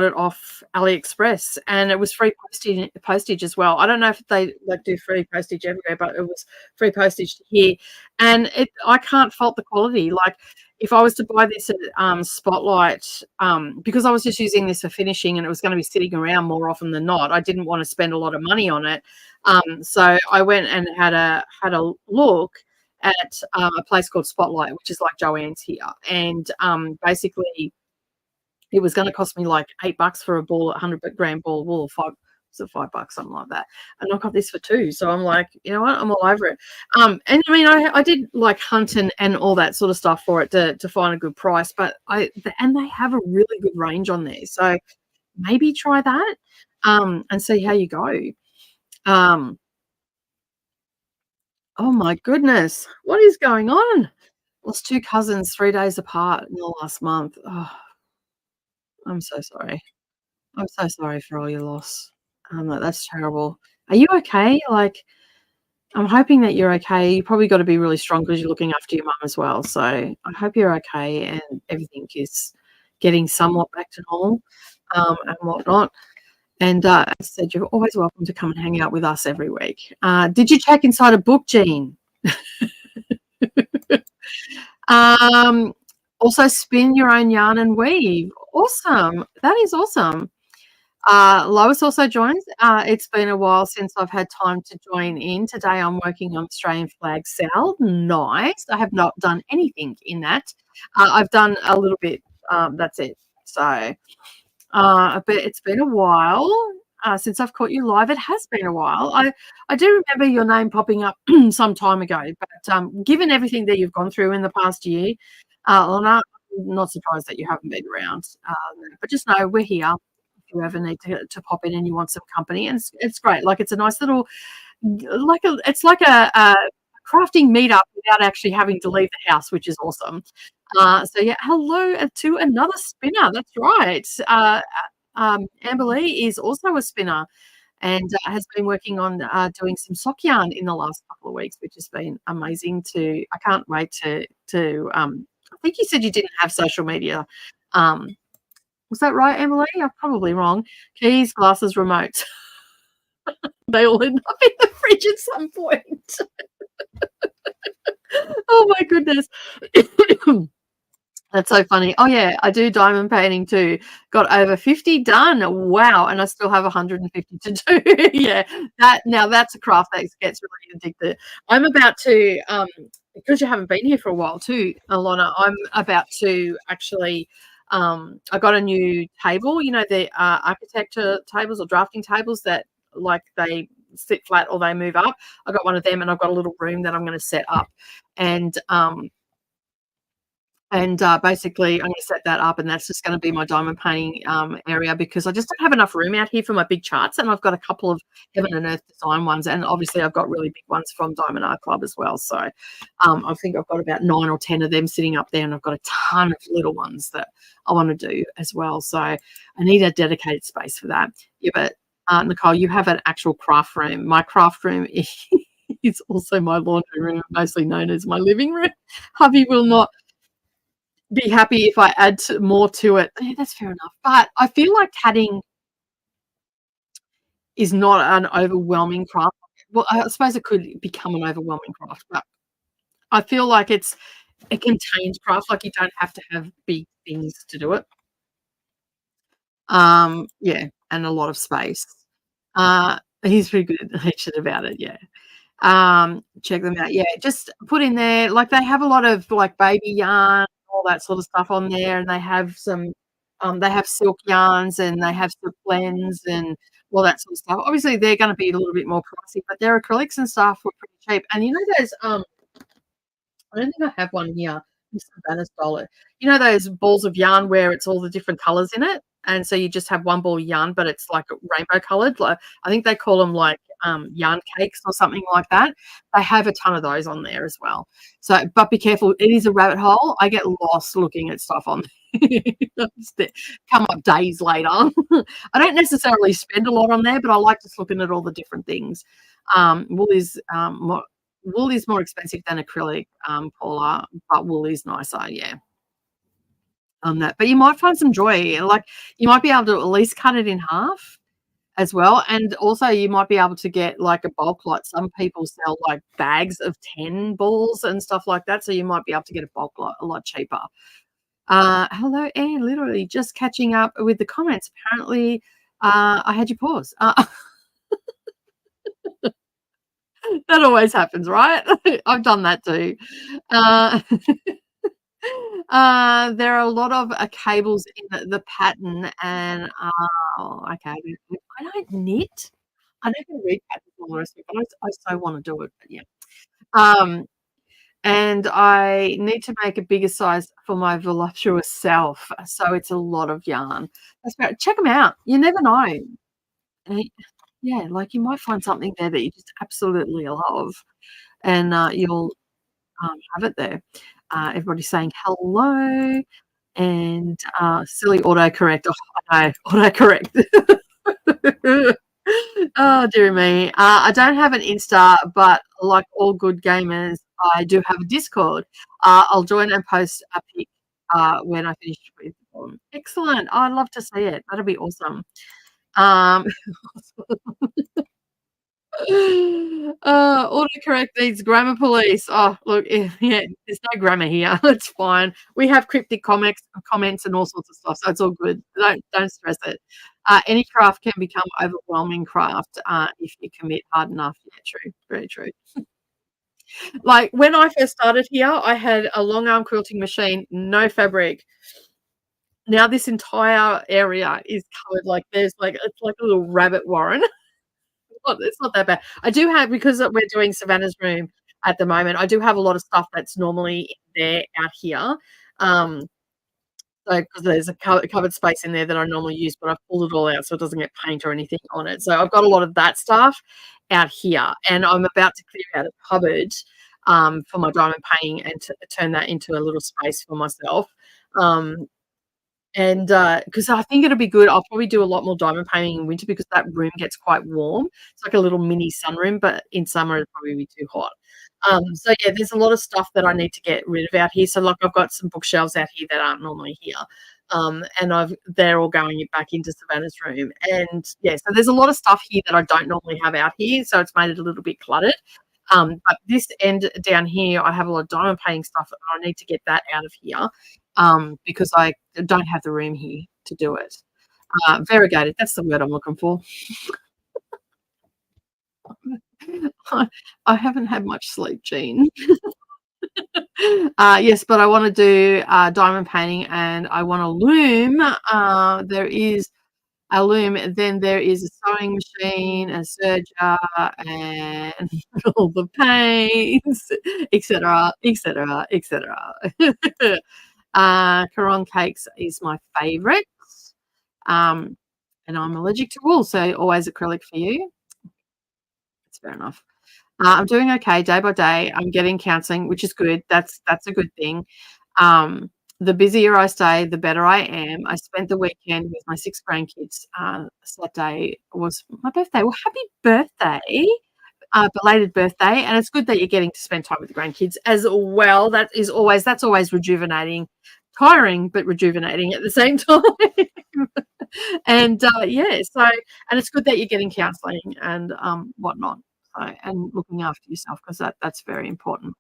it off AliExpress, and it was free postage as well. I don't know if they like do free postage everywhere, but it was free postage here, and I can't fault the quality. Like if I was to buy this at Spotlight, because I was just using this for finishing, and it was going to be sitting around more often than not. I didn't want to spend a lot of money on it, so I went and had a look at a place called Spotlight, which is like Joanne's here. And basically, it was going to cost me like $8 for a ball, 100-gram ball of wool, five. Was it $5, something like that? And I got this for two. So I'm like, you know what? I'm all over it. And I mean, I did like hunt and all that sort of stuff for it to find a good price. But and they have a really good range on there. So maybe try that and see how you go. Um, oh my goodness, what is going on? Lost 2 cousins 3 days apart in the last month. Oh, I'm so sorry. I'm so sorry for all your loss. Like, that's terrible. Are you okay? Like, I'm hoping that you're okay. You probably gotta be really strong because 'cause you're looking after your mum as well, so I hope you're okay and everything is getting somewhat back to normal, and whatnot. And, as I said, you're always welcome to come and hang out with us every week. Did you check inside a book, Jean? Um, Also spin your own yarn and weave. Awesome. That is awesome. Lois also joins. It's been a while since I've had time to join in. Today I'm working on Australian flag cell. Nice. I have not done anything in that. I've done a little bit. That's it. So, but it's been a while since I've caught you live. It has been a while. I do remember your name popping up some time ago, but given everything that you've gone through in the past year, Lana, I'm not surprised that you haven't been around. But just know we're here if you ever need to pop in and you want some company. And it's great. Like it's a nice little, it's like a crafting meetup without actually having to leave the house, which is awesome. So yeah, hello to another spinner. That's right. Amber Lee is also a spinner and has been working on doing some sock yarn in the last couple of weeks, which has been amazing. I can't wait to. I think you said you didn't have social media. Um, was that right, Emily? I'm probably wrong. Keys, glasses, remotes. They all end up in the fridge at some point. Oh my goodness. That's so funny. Oh yeah, I do diamond painting too. Got over 50 done. Wow, and I still have 150 to do. Yeah, that's a craft that gets really addicted. I'm about to because you haven't been here for a while too, Alana. I'm about to actually I got a new table, you know, the architecture tables or drafting tables that like they sit flat or they move up. I got one of them and I've got a little room that I'm going to set up and basically, I'm going to set that up, and that's just going to be my diamond painting area because I just don't have enough room out here for my big charts, and I've got a couple of Heaven and Earth design ones, and obviously I've got really big ones from Diamond Art Club as well. So I think I've got about 9 or 10 of them sitting up there, and I've got a ton of little ones that I want to do as well. So I need a dedicated space for that. Yeah, but Nicole, you have an actual craft room. My craft room is also my laundry room, mostly known as my living room. Hubby will not be happy if I add more to it. Yeah, that's fair enough. But I feel like adding is not an overwhelming craft. Well, I suppose it could become an overwhelming craft, but I feel like it contains craft. Like you don't have to have big things to do it. Yeah, and a lot of space. He's pretty good natured about it. Yeah. Check them out. Yeah, just put in there, like, they have a lot of, like, baby yarn, all that sort of stuff on there, and they have some, they have silk yarns, and they have silk blends and all that sort of stuff. Obviously, they're gonna be a little bit more pricey, but their acrylics and stuff were pretty cheap. And you know those, I don't think I have one here. Miss Savannah stole it. You know those balls of yarn where it's all the different colours in it? And so you just have one ball of yarn, but it's like rainbow coloured. Like, I think they call them like yarn cakes or something like that. They have a ton of those on there as well. So, but be careful. It is a rabbit hole. I get lost looking at stuff on there. Come up days later. I don't necessarily spend a lot on there, but I like just looking at all the different things. Wool is more expensive than acrylic, Paula, but wool is nicer, yeah. On that, but you might find some joy. Like, you might be able to at least cut it in half as well, and also you might be able to get like a bulk lot. Some people sell like bags of 10 balls and stuff like that, so you might be able to get a bulk lot a lot cheaper. Hello, Anne. Literally just catching up with the comments. Apparently, I had you pause. That always happens, right? I've done that too. There are a lot of cables in the pattern, and okay, I don't knit. I don't read patterns all the rest of it, but I so want to do it. But yeah, and I need to make a bigger size for my voluptuous self, so it's a lot of yarn. That's about, check them out. You never know. Yeah, like you might find something there that you just absolutely love, and you'll have it there. Everybody's saying hello, and silly autocorrect. Oh, I know, autocorrect. Oh, dear me. I don't have an Insta, but like all good gamers, I do have a Discord. I'll join and post a pic when I finish with them. Excellent. I'd love to see it. That'd be awesome. Um, autocorrect needs grammar police. Oh, look, yeah, there's no grammar here. It's fine. We have cryptic comments and all sorts of stuff, so it's all good. Don't stress it. Any craft can become overwhelming craft if you commit hard enough. Yeah, true. Very true. Like, when I first started here, I had a long arm quilting machine, no fabric. Now this entire area is covered, like, there's like, it's like a little rabbit warren. It's not that bad. I do have, because we're doing Savannah's room at the moment, I do have a lot of stuff that's normally there out here. So, because there's a covered space in there that I normally use, but I've pulled it all out so it doesn't get paint or anything on it. So I've got a lot of that stuff out here, and I'm about to clear out a cupboard for my diamond painting and to turn that into a little space for myself. And because I think it'll be good. I'll probably do a lot more diamond painting in winter because that room gets quite warm. It's like a little mini sunroom, but in summer it'll probably be too hot. So yeah, there's a lot of stuff that I need to get rid of out here. So like, I've got some bookshelves out here that aren't normally here. And they're all going back into Savannah's room. And yeah, so there's a lot of stuff here that I don't normally have out here. So it's made it a little bit cluttered. But this end down here, I have a lot of diamond painting stuff, and I need to get that out of here because I don't have the room here to do it. Variegated, that's the word I'm looking for. I haven't had much sleep, Jean. Yes, but I want to do diamond painting, and I want a loom. There is a loom, then there is a sewing machine, a serger, and all the paints, etc., etc., etc. Caron cakes is my favourite, and I'm allergic to wool, so always acrylic for you. That's fair enough. I'm doing okay day by day. I'm getting counselling, which is good. That's a good thing. The busier I stay, the better I am. I spent the weekend with my 6 grandkids. Saturday was my birthday. Well, happy birthday, belated birthday. And it's good that you're getting to spend time with the grandkids as well. That's always rejuvenating, tiring, but rejuvenating at the same time. And yeah, so and it's good that you're getting counselling and whatnot. So, and looking after yourself because that's very important.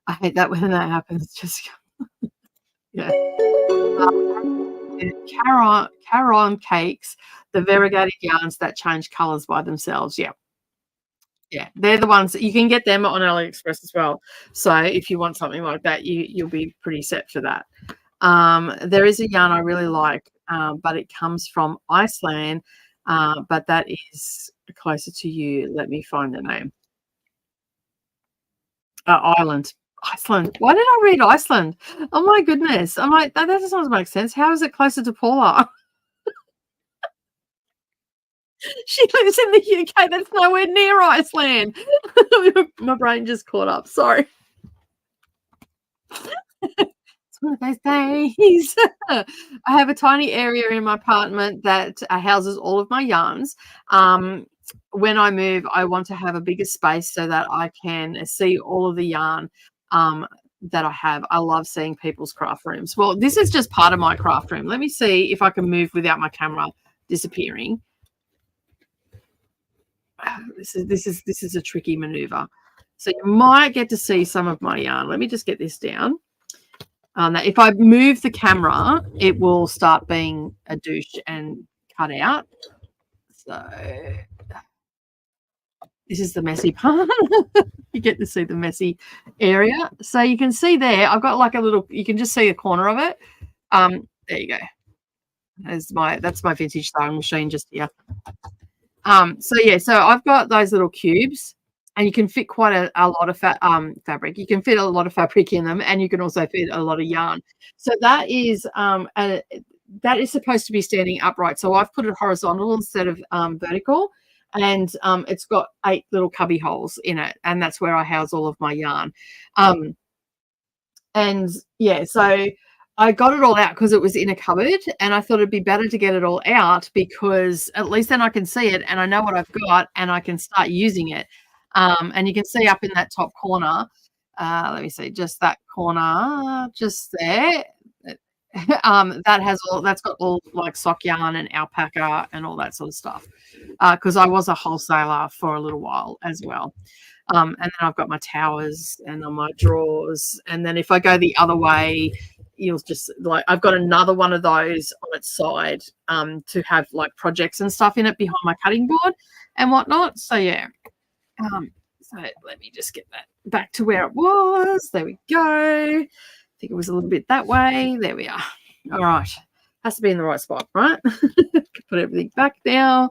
I hate that when that happens. Just yeah. Yeah, Caron cakes, the variegated yarns that change colours by themselves. Yeah, yeah, they're the ones that you can get them on AliExpress as well. So if you want something like that, you'll be pretty set for that. There is a yarn I really like, but it comes from Iceland, but that is closer to you. Let me find the name. Ireland. Iceland. Why did I read Iceland? Oh my goodness. I'm like, that doesn't make sense. How is it closer to Paula? She lives in the UK. That's nowhere near Iceland. My brain just caught up. Sorry. It's one of those days. I have a tiny area in my apartment that houses all of my yarns. When I move, I want to have a bigger space so that I can see all of the yarn that I have. I love seeing people's craft rooms. Well, this is just part of my craft room. Let me see if I can move without my camera disappearing. This is a tricky maneuver. So you might get to see some of my yarn. Let me just get this down. If I move the camera, it will start being a douche and cut out. So this is the messy part. You get to see the messy area. So you can see there, I've got like a little, you can just see a corner of it. There you go. That's my vintage sewing machine just here. So yeah, so I've got those little cubes, and you can fit quite a lot of fabric. You can fit a lot of fabric in them, and you can also fit a lot of yarn. So that is that is supposed to be standing upright. So I've put it horizontal instead of vertical, and it's got 8 little cubby holes in it, and that's where I house all of my yarn. And yeah, so I got it all out because it was in a cupboard, and I thought it'd be better to get it all out because at least then I can see it and I know what I've got and I can start using it. And you can see up in that top corner, let me see, just that corner, just there. That's got all like sock yarn and alpaca and all that sort of stuff. Because I was a wholesaler for a little while as well. And then I've got my towers and on my drawers. And then if I go the other way, you'll just like I've got another one of those on its side to have like projects and stuff in it behind my cutting board and whatnot. So yeah. So let me just get that back to where it was. There we go. I think it was a little bit that way. There we are. All right. Has to be in the right spot, right? Put everything back now.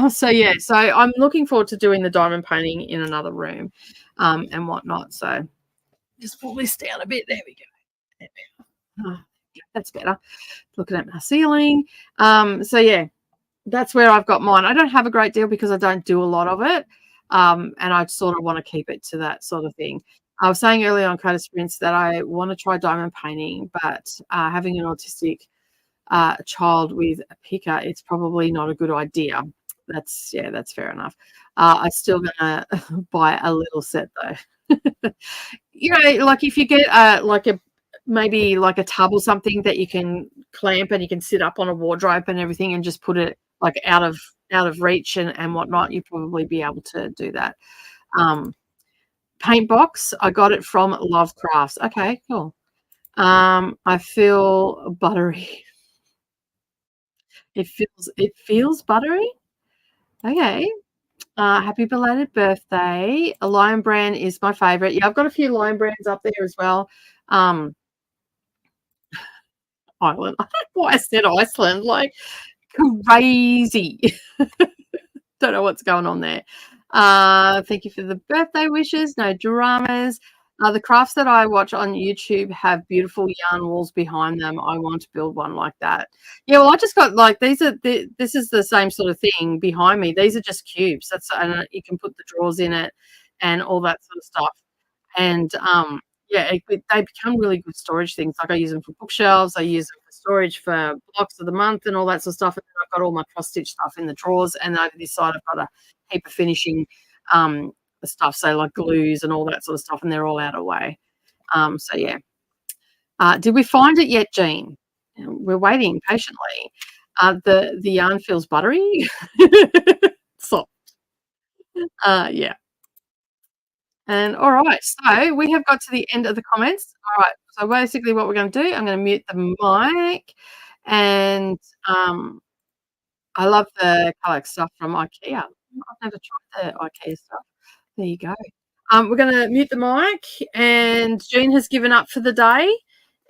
So yeah, so I'm looking forward to doing the diamond painting in another room and whatnot. So just pull this down a bit. There we go. There we go. That's better. Looking at my ceiling. So yeah, that's where I've got mine. I don't have a great deal because I don't do a lot of it. And I sort of want to keep it to that sort of thing. I was saying earlier on Coda Sprints that I want to try diamond painting, but having an autistic child with a picker, it's probably not a good idea. That's fair enough. I'm still gonna buy a little set though. You know, like if you get maybe like a tub or something that you can clamp and you can sit up on a wardrobe and everything and just put it like out of reach and whatnot, you'd probably be able to do that. Paint box, I got it from Love Crafts. Okay, cool. I feel buttery. It feels buttery. Okay. Happy belated birthday. A Lion Brand is my favorite. Yeah, I've got a few Lion Brands up there as well. Ireland. I don't know why I said Iceland. Like crazy. Don't know what's going on there. Thank you for the birthday wishes. No dramas. The crafts that I watch on YouTube have beautiful yarn walls behind them. I want to build one like that. Yeah, well, I just got like this is the same sort of thing behind me. These are just cubes. And you can put the drawers in it and all that sort of stuff. And yeah, they become really good storage things. Like I use them for bookshelves. I use them for storage for blocks of the month and all that sort of stuff. And then I've got all my cross stitch stuff in the drawers. And over this side, I've got a heap of finishing stuff, so like glues and all that sort of stuff, and they're all out of the way. So yeah. Did we find it yet, Jean? We're waiting patiently. The yarn feels buttery. So, yeah. And all right, so we have got to the end of the comments. All right, so basically what we're gonna do, I'm gonna mute the mic, and, I love the colour stuff from IKEA. I've never tried the IKEA stuff. There you go. We're gonna mute the mic, and Jean has given up for the day,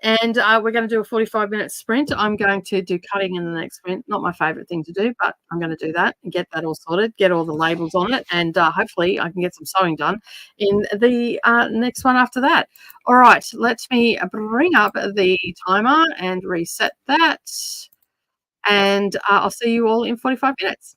and, we're gonna do a 45-minute sprint. I'm going to do cutting in the next sprint. Not my favourite thing to do, but I'm gonna do that and get that all sorted, get all the labels on it, and, hopefully I can get some sewing done in the, next one after that. All right, let me bring up the timer and reset that, and, I'll see you all in 45 minutes.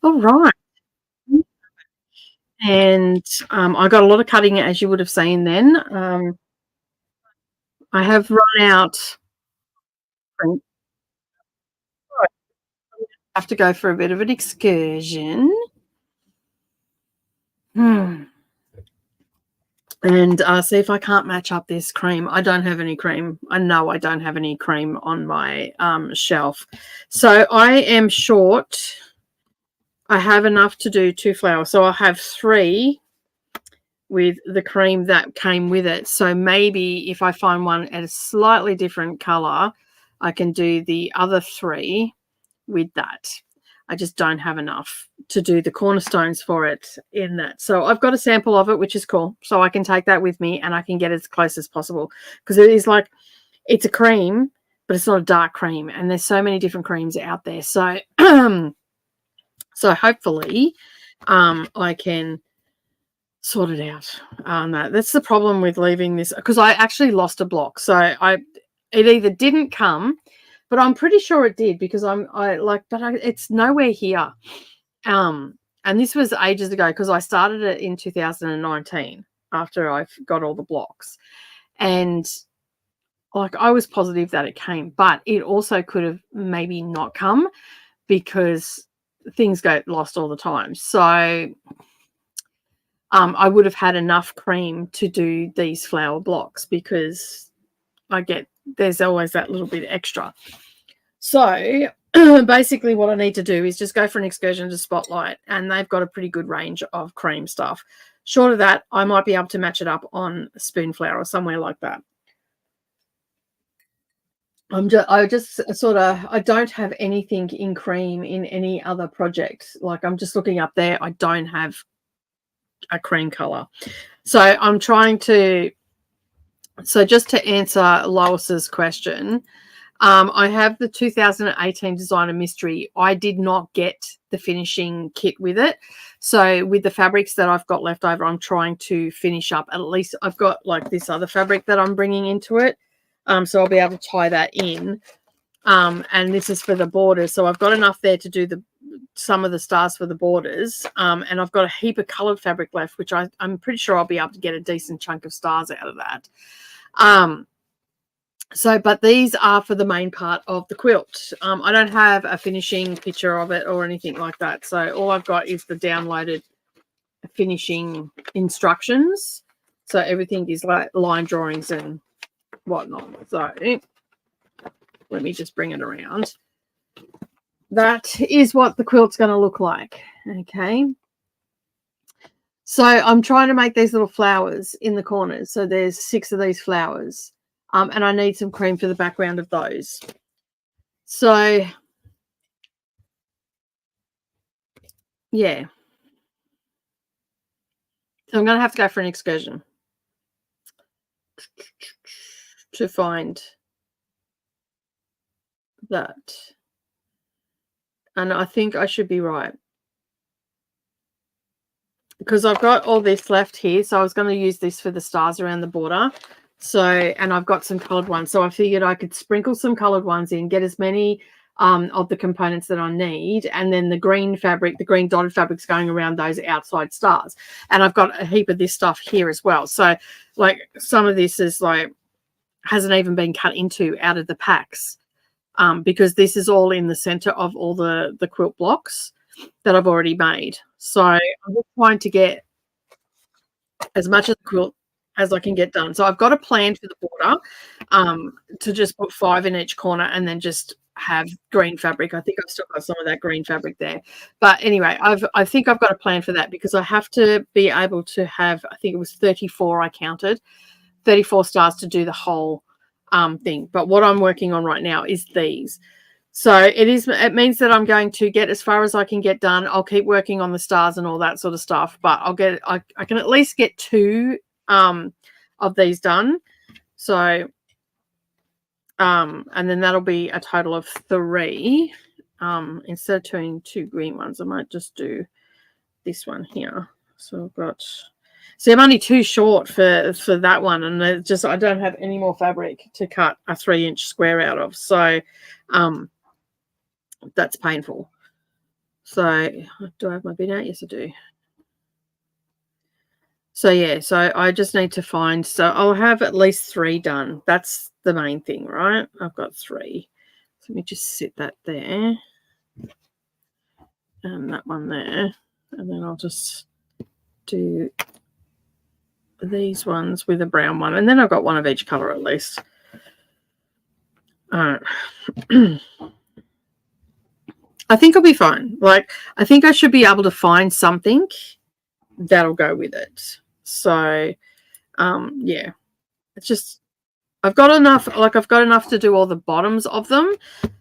All right. And I got a lot of cutting, as you would have seen then. I have run out. I have to go for a bit of an excursion. And see if I can't match up this cream. I don't have any cream. I know I don't have any cream on my shelf. So I am short. I have enough to do 2 flowers. So I'll have 3 with the cream that came with it. So maybe if I find one at a slightly different color, I can do the other 3 with that. I just don't have enough to do the cornerstones for it in that. So I've got a sample of it, which is cool. So I can take that with me and I can get as close as possible, because it is like, it's a cream, but it's not a dark cream. And there's so many different creams out there. So, so hopefully I can sort it out. That's the problem with leaving this, because I actually lost a block. So it either didn't come, but I'm pretty sure it did, because it's nowhere here. And this was ages ago, because I started it in 2019 after I got all the blocks. And like, I was positive that it came, but it also could have maybe not come, because things get lost all the time. So I would have had enough cream to do these flower blocks, because there's always that little bit extra. So basically what I need to do is just go for an excursion to Spotlight, and they've got a pretty good range of cream stuff. Short of that, I might be able to match it up on Spoonflower or somewhere like that. I don't have anything in cream in any other project. Like, I'm just looking up there. I don't have a cream color. So I'm trying to, so just to answer Lois's question, I have the 2018 Designer Mystery. I did not get the finishing kit with it. So with the fabrics that I've got left over, I'm trying to finish up. At least I've got like this other fabric that I'm bringing into it. So I'll be able to tie that in. And this is for the borders. So I've got enough there to do some of the stars for the borders. And I've got a heap of colored fabric left, which I'm pretty sure I'll be able to get a decent chunk of stars out of that. But these are for the main part of the quilt. I don't have a finishing picture of it or anything like that. So all I've got is the downloaded finishing instructions. So everything is like line drawings and whatnot. So let me just bring it around. That is what the quilt's going to look like. Okay. So I'm trying to make these little flowers in the corners. So there's 6 of these flowers. And I need some cream for the background of those. So, yeah. So I'm going to have to go for an excursion to find that. And I think I should be right, because I've got all this left here. So I was going to use this for the stars around the border. So, and I've got some colored ones. So I figured I could sprinkle some colored ones in, get as many of the components that I need. And then the green fabric, the green dotted fabric's going around those outside stars. And I've got a heap of this stuff here as well. So like, some of this is like, hasn't even been cut into out of the packs, because this is all in the center of all the quilt blocks that I've already made. So I'm just trying to get as much of the quilt as I can get done. So I've got a plan for the border, to just put 5 in each corner and then just have green fabric. I think I've still got some of that green fabric there. But anyway, I think I've got a plan for that, because I have to be able to have, I think it was 34, I counted, 34 stars to do the whole thing. But what I'm working on right now is these. So it means that I'm going to get as far as I can get done. I'll keep working on the stars and all that sort of stuff, but I can at least get 2 of these done. So and then that'll be a total of 3. Instead of doing 2 green ones, I might just do this one here. So I've got See, I'm only too short for that one, and I don't have any more fabric to cut a 3-inch square out of. So that's painful. So do I have my bin out? Yes, I do. So yeah, so I just need to find, so I'll have at least 3 done. That's the main thing, right? I've got 3. So let me just sit that there and that one there, and then I'll just do these ones with a brown one, and then I've got one of each color at least. I think I'll be fine. Like, I think I should be able to find something that'll go with it. So yeah, it's just I've got enough to do all the bottoms of them.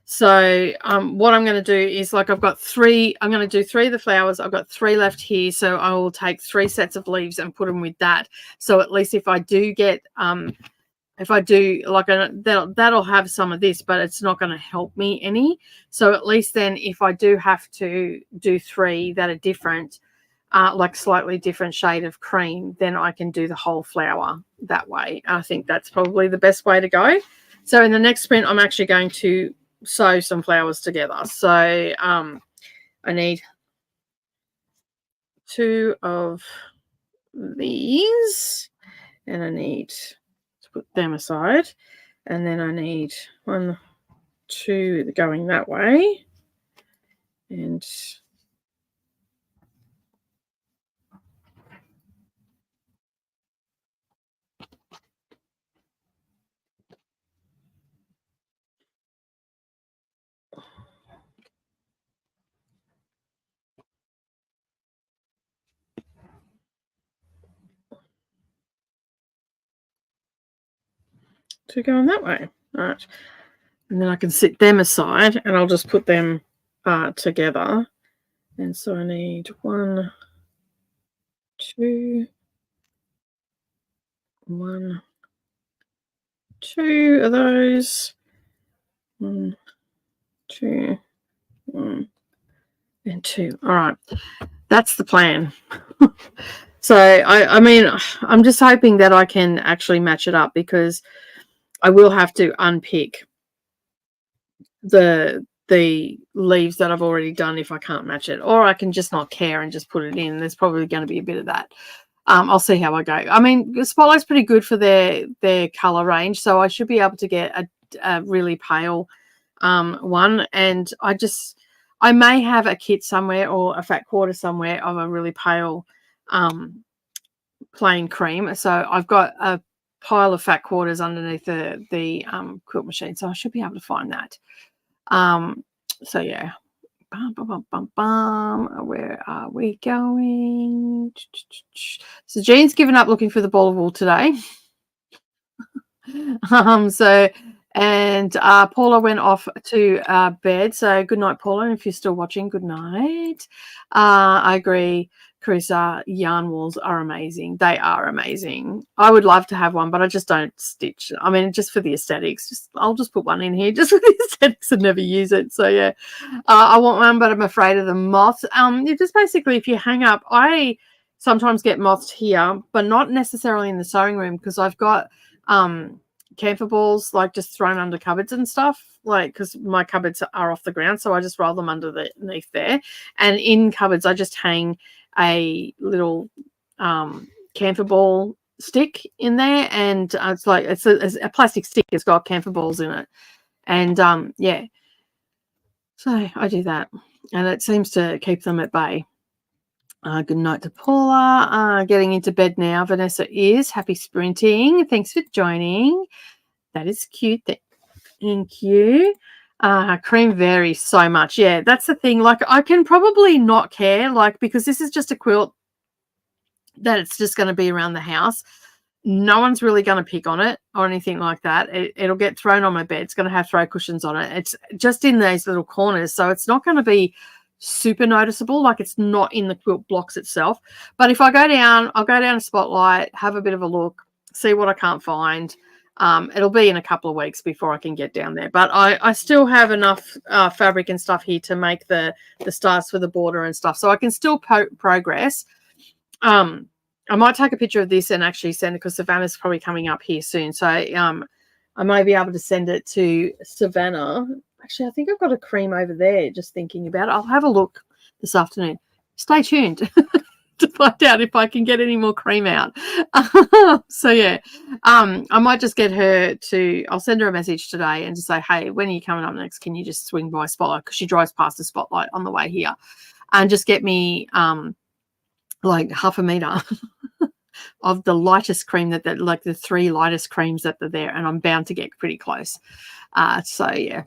So what I'm going to do is, like, I've got 3, I'm going to do 3 of the flowers. I've got 3 left here, so I will take 3 sets of leaves and put them with that. So at least if I do get that'll have some of this, but it's not going to help me any. So at least then, if I do have to do 3 that are different, like slightly different shade of cream, then I can do the whole flower that way. I think that's probably the best way to go. So in the next sprint, I'm actually going to sew some flowers together. So I need 2 of these, and I need to put them aside, and then I need 1, 2 going that way, and to go in that way. All right. And then I can sit them aside, and I'll just put them together. And so I need 1, 2, 1, 2 of those. 1, 2, 1, and 2. All right. That's the plan. So I mean, I'm just hoping that I can actually match it up, because I will have to unpick the leaves that I've already done if I can't match it, or I can just not care and just put it in. There's probably going to be a bit of that. I'll see how I go. I mean, Spotlight's pretty good for their color range, so I should be able to get a really pale one. And I may have a kit somewhere, or a fat quarter somewhere, of a really pale plain cream. So I've got a pile of fat quarters underneath the quilt machine, so I should be able to find that. So yeah, where are we going? So Jean's given up looking for the ball of wool today. And Paula went off to bed. So good night, Paula. And if you're still watching, good night. I agree, Carissa. Yarn wools are amazing. They are amazing. I would love to have one, but I just don't stitch. I mean, just for the aesthetics. I'll just put one in here just for the aesthetics and never use it. So yeah, I want one, but I'm afraid of the moths. Just basically, if you hang up, I sometimes get moths here, but not necessarily in the sewing room, because I've got camphor balls, like, just thrown under cupboards and stuff, like, because my cupboards are off the ground, so I just roll them underneath there. And in cupboards, I just hang a little camphor ball stick in there, and it's like it's a plastic stick. It's got camphor balls in it, and yeah, so I do that, and it seems to keep them at bay. Good night to Paula. Getting into bed now. Vanessa is. Happy sprinting. Thanks for joining. That is cute. Thank you. Cream varies so much. Yeah, that's the thing. Like, I can probably not care, like, because this is just a quilt that it's just going to be around the house. No one's really going to pick on it or anything like that. It'll get thrown on my bed. It's going to have throw cushions on it. It's just in these little corners, so it's not going to be super noticeable, like it's not in the quilt blocks itself. But if I go down, I'll go down to Spotlight, have a bit of a look, see what I can't find. It'll be in a couple of weeks before I can get down there, but I still have enough fabric and stuff here to make the stars for the border and stuff, so I can still progress. I might take a picture of this and actually send it, because Savannah's probably coming up here soon. So I may be able to send it to Savannah. Actually, I think I've got a cream over there, just thinking about it. I'll have a look this afternoon. Stay tuned to find out if I can get any more cream out. So yeah, I might just get her to, I'll send her a message today and just say, hey, when are you coming up next? Can you just swing by Spotlight? Because she drives past the Spotlight on the way here, and just get me like half a meter of the lightest cream that like the 3 lightest creams that are there, and I'm bound to get pretty close. So yeah.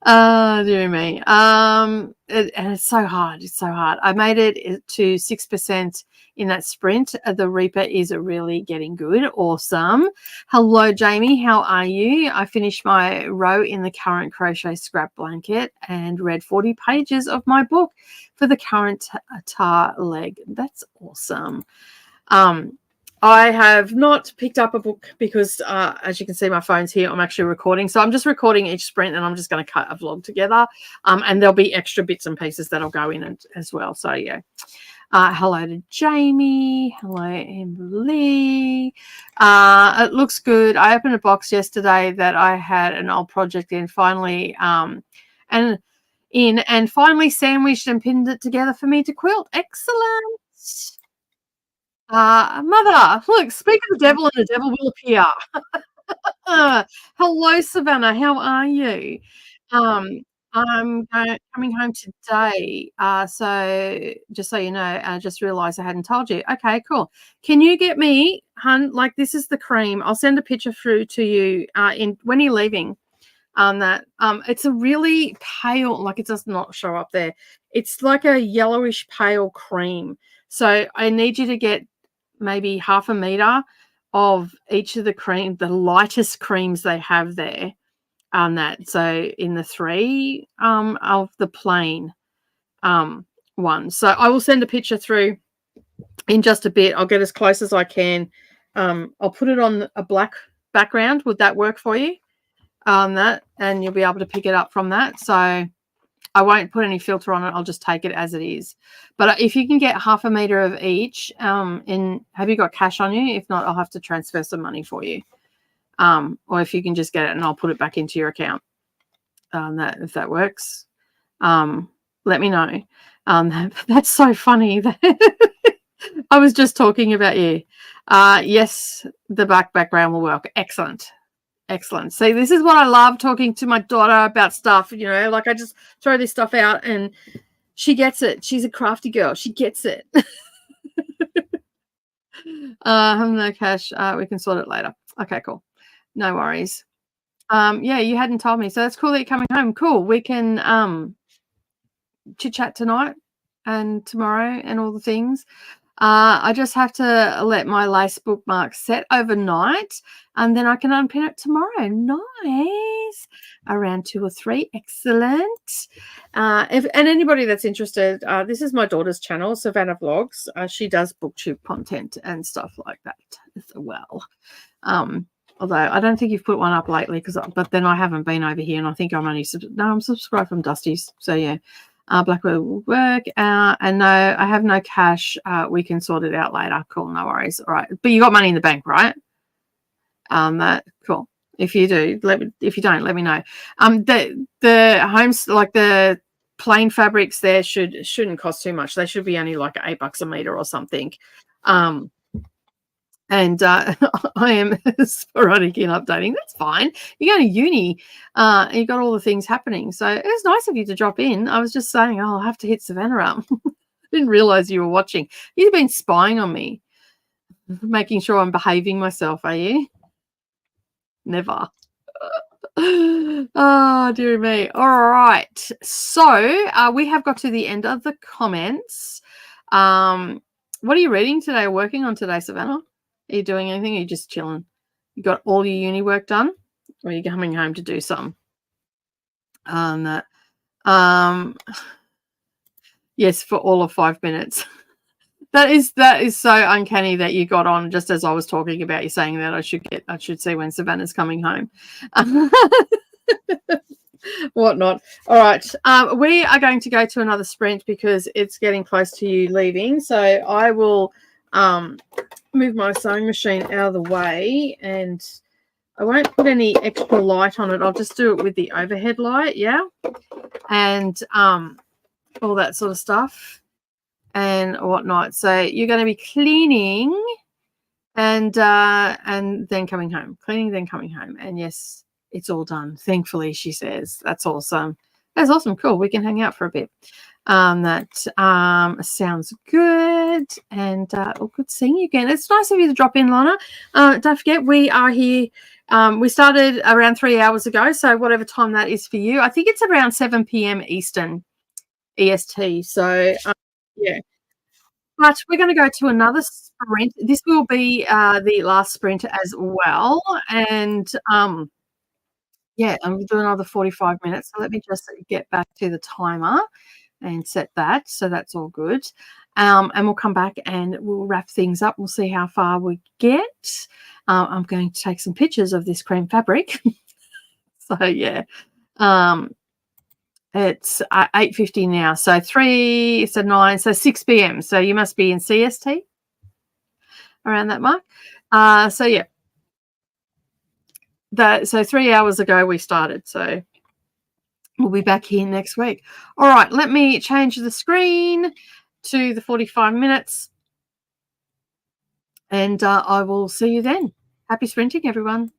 Oh, dear me. And it's so hard. It's so hard. I made it to 6% in that sprint. The Reaper is really getting good. Awesome. Hello, Jamie. How are you? I finished my row in the current crochet scrap blanket and read 40 pages of my book for the current tar leg. That's awesome. I have not picked up a book because, as you can see, my phone's here. I'm actually recording. So I'm just recording each sprint, and I'm just going to cut a vlog together. And there'll be extra bits and pieces that'll go in as well. So, yeah. Hello to Jamie. Hello, Emily. It looks good. I opened a box yesterday that I had an old project in, finally, and finally sandwiched and pinned it together for me to quilt. Excellent. Mother, look, speak of the devil and the devil will appear. Hello, Savannah. How are you? I'm coming home today. So just so you know, I just realized I hadn't told you. Okay, cool. Can you get me, hun, like this is the cream. I'll send a picture through to you when you're leaving. It's a really pale, like it does not show up there. It's like a yellowish pale cream. So I need you to get maybe half a meter of each of the lightest creams they have there on that. So in the 3 of the plain ones. So I will send a picture through in just a bit. I'll get as close as I can. I'll put it on a black background. Would that work for you? That, and you'll be able to pick it up from that. So I won't put any filter on it. I'll just take it as it is. But if you can get half a meter of each, have you got cash on you? If not, I'll have to transfer some money for you. Or if you can just get it and I'll put it back into your account. If that works, let me know. That's so funny. I was just talking about you. Yes, the background will work. Excellent. Excellent. See, this is what I love, talking to my daughter about stuff, like I just throw this stuff out and she gets it. She's a crafty girl. She gets it. No cash. We can sort it later. Okay, cool. No worries. Yeah, you hadn't told me. So that's cool that you're coming home. Cool. We can chit chat tonight and tomorrow and all the things. I just have to let my lace bookmark set overnight, and then I can unpin it tomorrow. Nice. Around 2 or 3. Excellent. And anybody that's interested, this is my daughter's channel, Savannah Vlogs. She does booktube content and stuff like that as well. Although I don't think you've put one up lately, but then I haven't been over here, and I think I'm only I'm subscribed from Dusty's. So yeah. Blackwood will work. And no, I have no cash. We can sort it out later. Cool, no worries. All right, but you got money in the bank, right? Cool. If you do, if you don't, let me know. The homes, like the plain fabrics, there shouldn't cost too much. They should be only like $8 a meter or something. And I am sporadic in updating. That's fine. You're going to uni and you've got all the things happening. So it was nice of you to drop in. I was just saying, I'll have to hit Savannah up. I didn't realize you were watching. You've been spying on me, making sure I'm behaving myself, are you? Never. Oh, dear me. All right. So we have got to the end of the comments. What are you reading today, working on today, Savannah? Are you doing anything? Or are you just chilling? You got all your uni work done? Or are you coming home to do some? Yes, for all of 5 minutes. That is so uncanny that you got on just as I was talking about you saying that I should see when Savannah's coming home. whatnot. All right. We are going to go to another sprint because it's getting close to you leaving. So I will move my sewing machine out of the way, and I won't put any extra light on it. I'll just do it with the overhead light, yeah, and all that sort of stuff and whatnot. So you're going to be cleaning and then coming home, cleaning, then coming home. And yes, it's all done. Thankfully, she says. That's awesome. That's awesome. Cool. We can hang out for a bit. That sounds good. And good seeing you again. It's nice of you to drop in, Lana. Don't forget, we are here. We started around 3 hours ago. So whatever time that is for you, I think it's around 7 p.m. Eastern EST. So yeah. But we're going to go to another sprint. This will be the last sprint as well. And yeah, and we'll do another 45 minutes. So let me just get back to the timer and set that. So that's all good. And we'll come back and we'll wrap things up. We'll see how far we get. I'm going to take some pictures of this cream fabric. So yeah. It's 8:50 now. So 3, so 9, so 6 p.m. So you must be in CST around that mark. So yeah. So 3 hours ago we started. So we'll be back here next week. All right, let me change the screen to the 45 minutes. And I will see you then. Happy sprinting, everyone.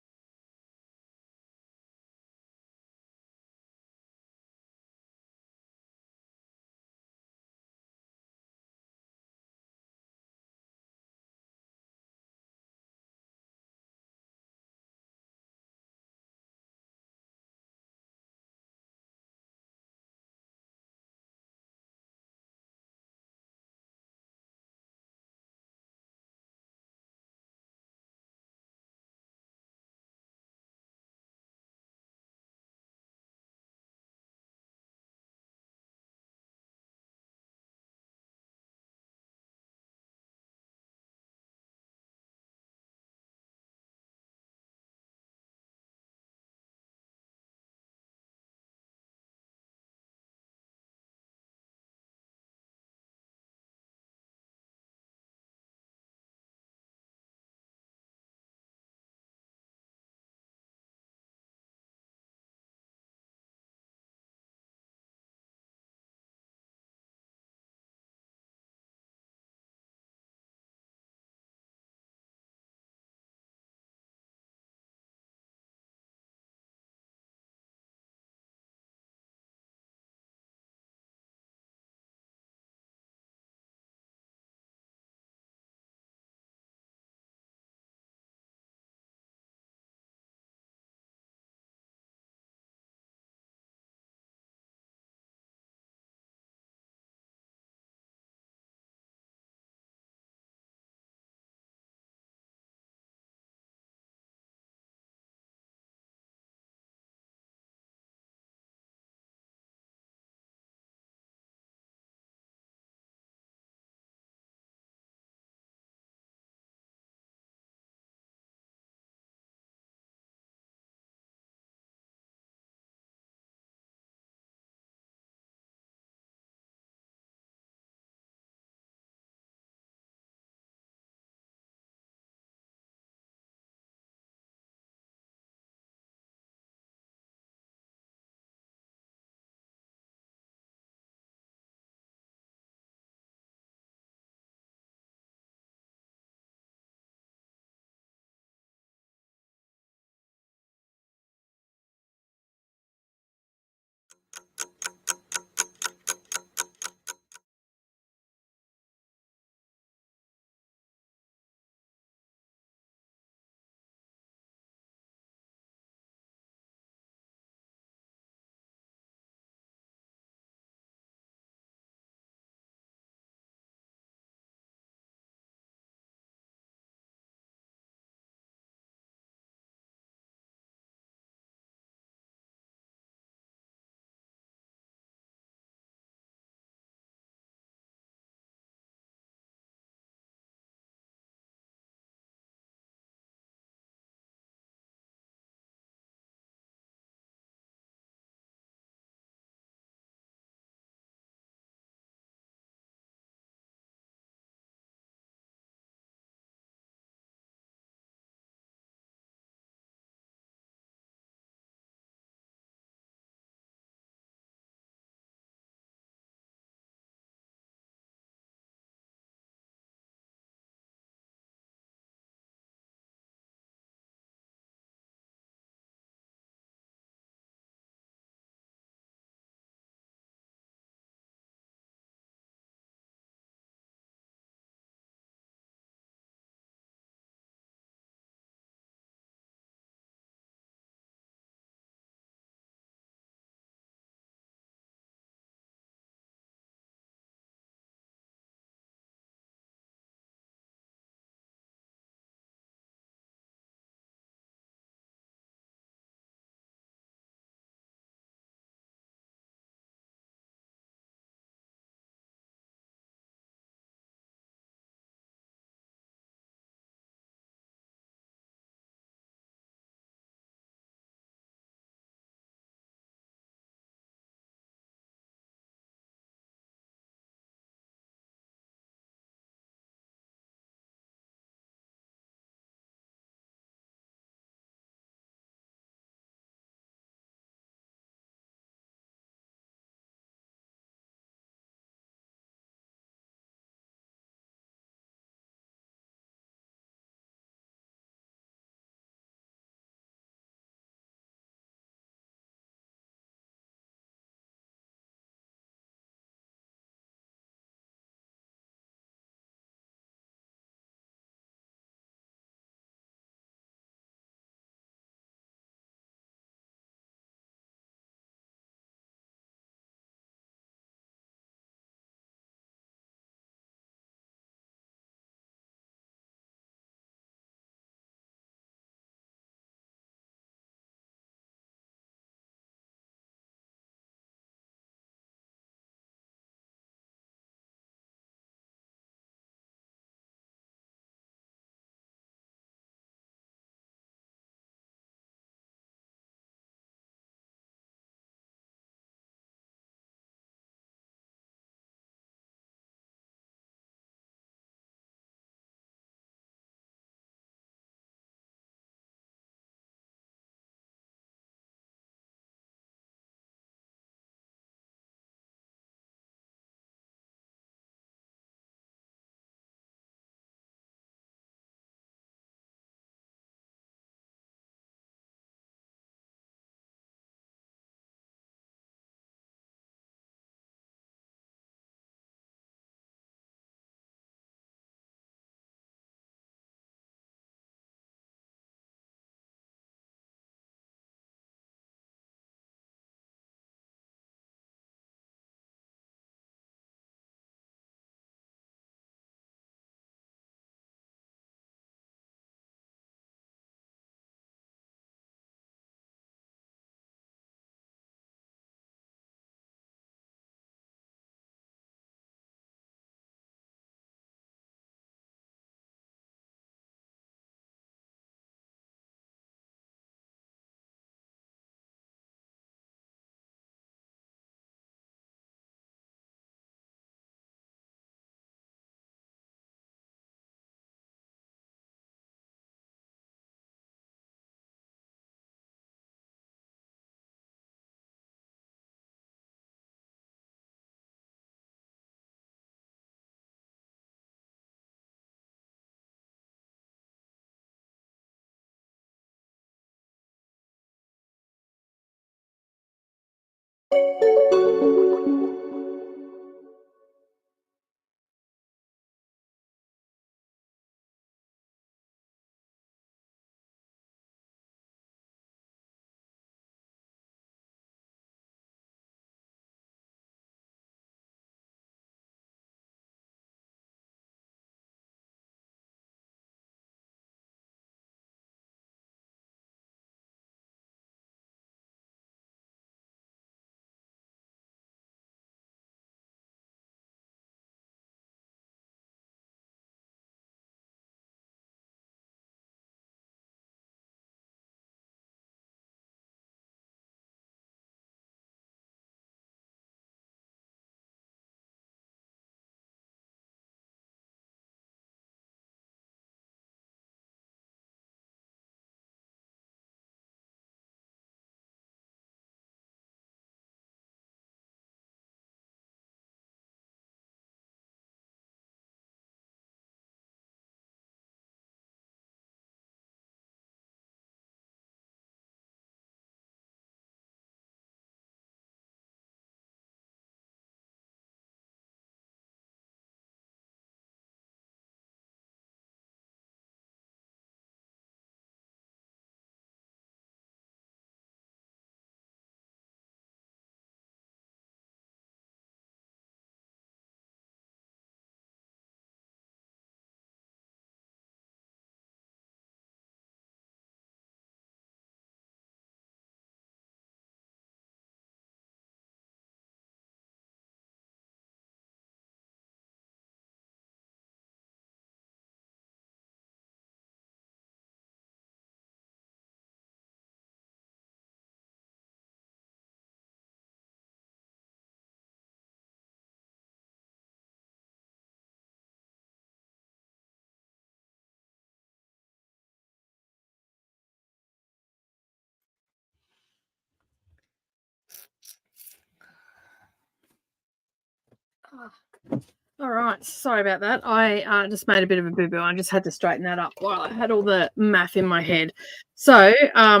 All right, sorry about that. I just made a bit of a boo-boo. I just had to straighten that up while I had all the math in my head. So, yeah,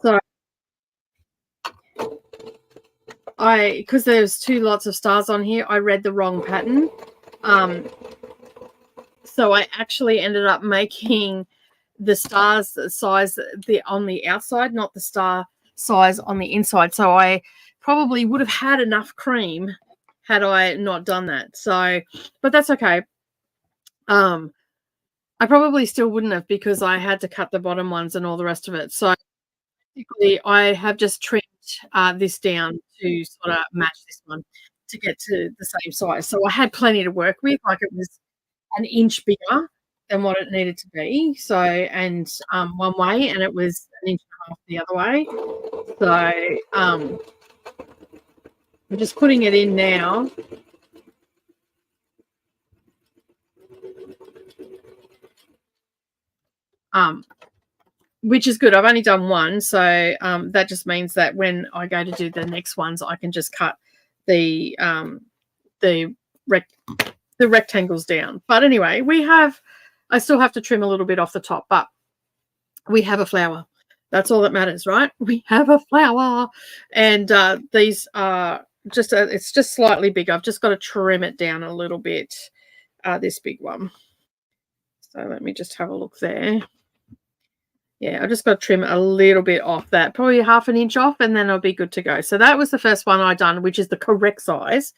so because there's two lots of stars on here, I read the wrong pattern. Um, so I actually ended up making the stars size on the outside, not the star size on the inside. So I probably would have had enough cream had I not done that. So, but that's okay. I probably still wouldn't have, because I had to cut the bottom ones and all the rest of it. So basically, I have just trimmed this down to sort of match this one to get to the same size. So I had plenty to work with. Like, it was an inch bigger than what it needed to be. So, and one way, and it was an inch and a half the other way. So I'm just putting it in now. Which is good. I've only done one, so that just means that when I go to do the next ones, I can just cut the the rectangles down. But anyway, I still have to trim a little bit off the top, but we have a flower. That's all that matters, right? We have a flower, and these are it's just slightly big. I've just got to trim it down a little bit. This big one. So let me just have a look there. Yeah, I just got to trim a little bit off that, probably half an inch off, and then I'll be good to go. So that was the first one I done, which is the correct size.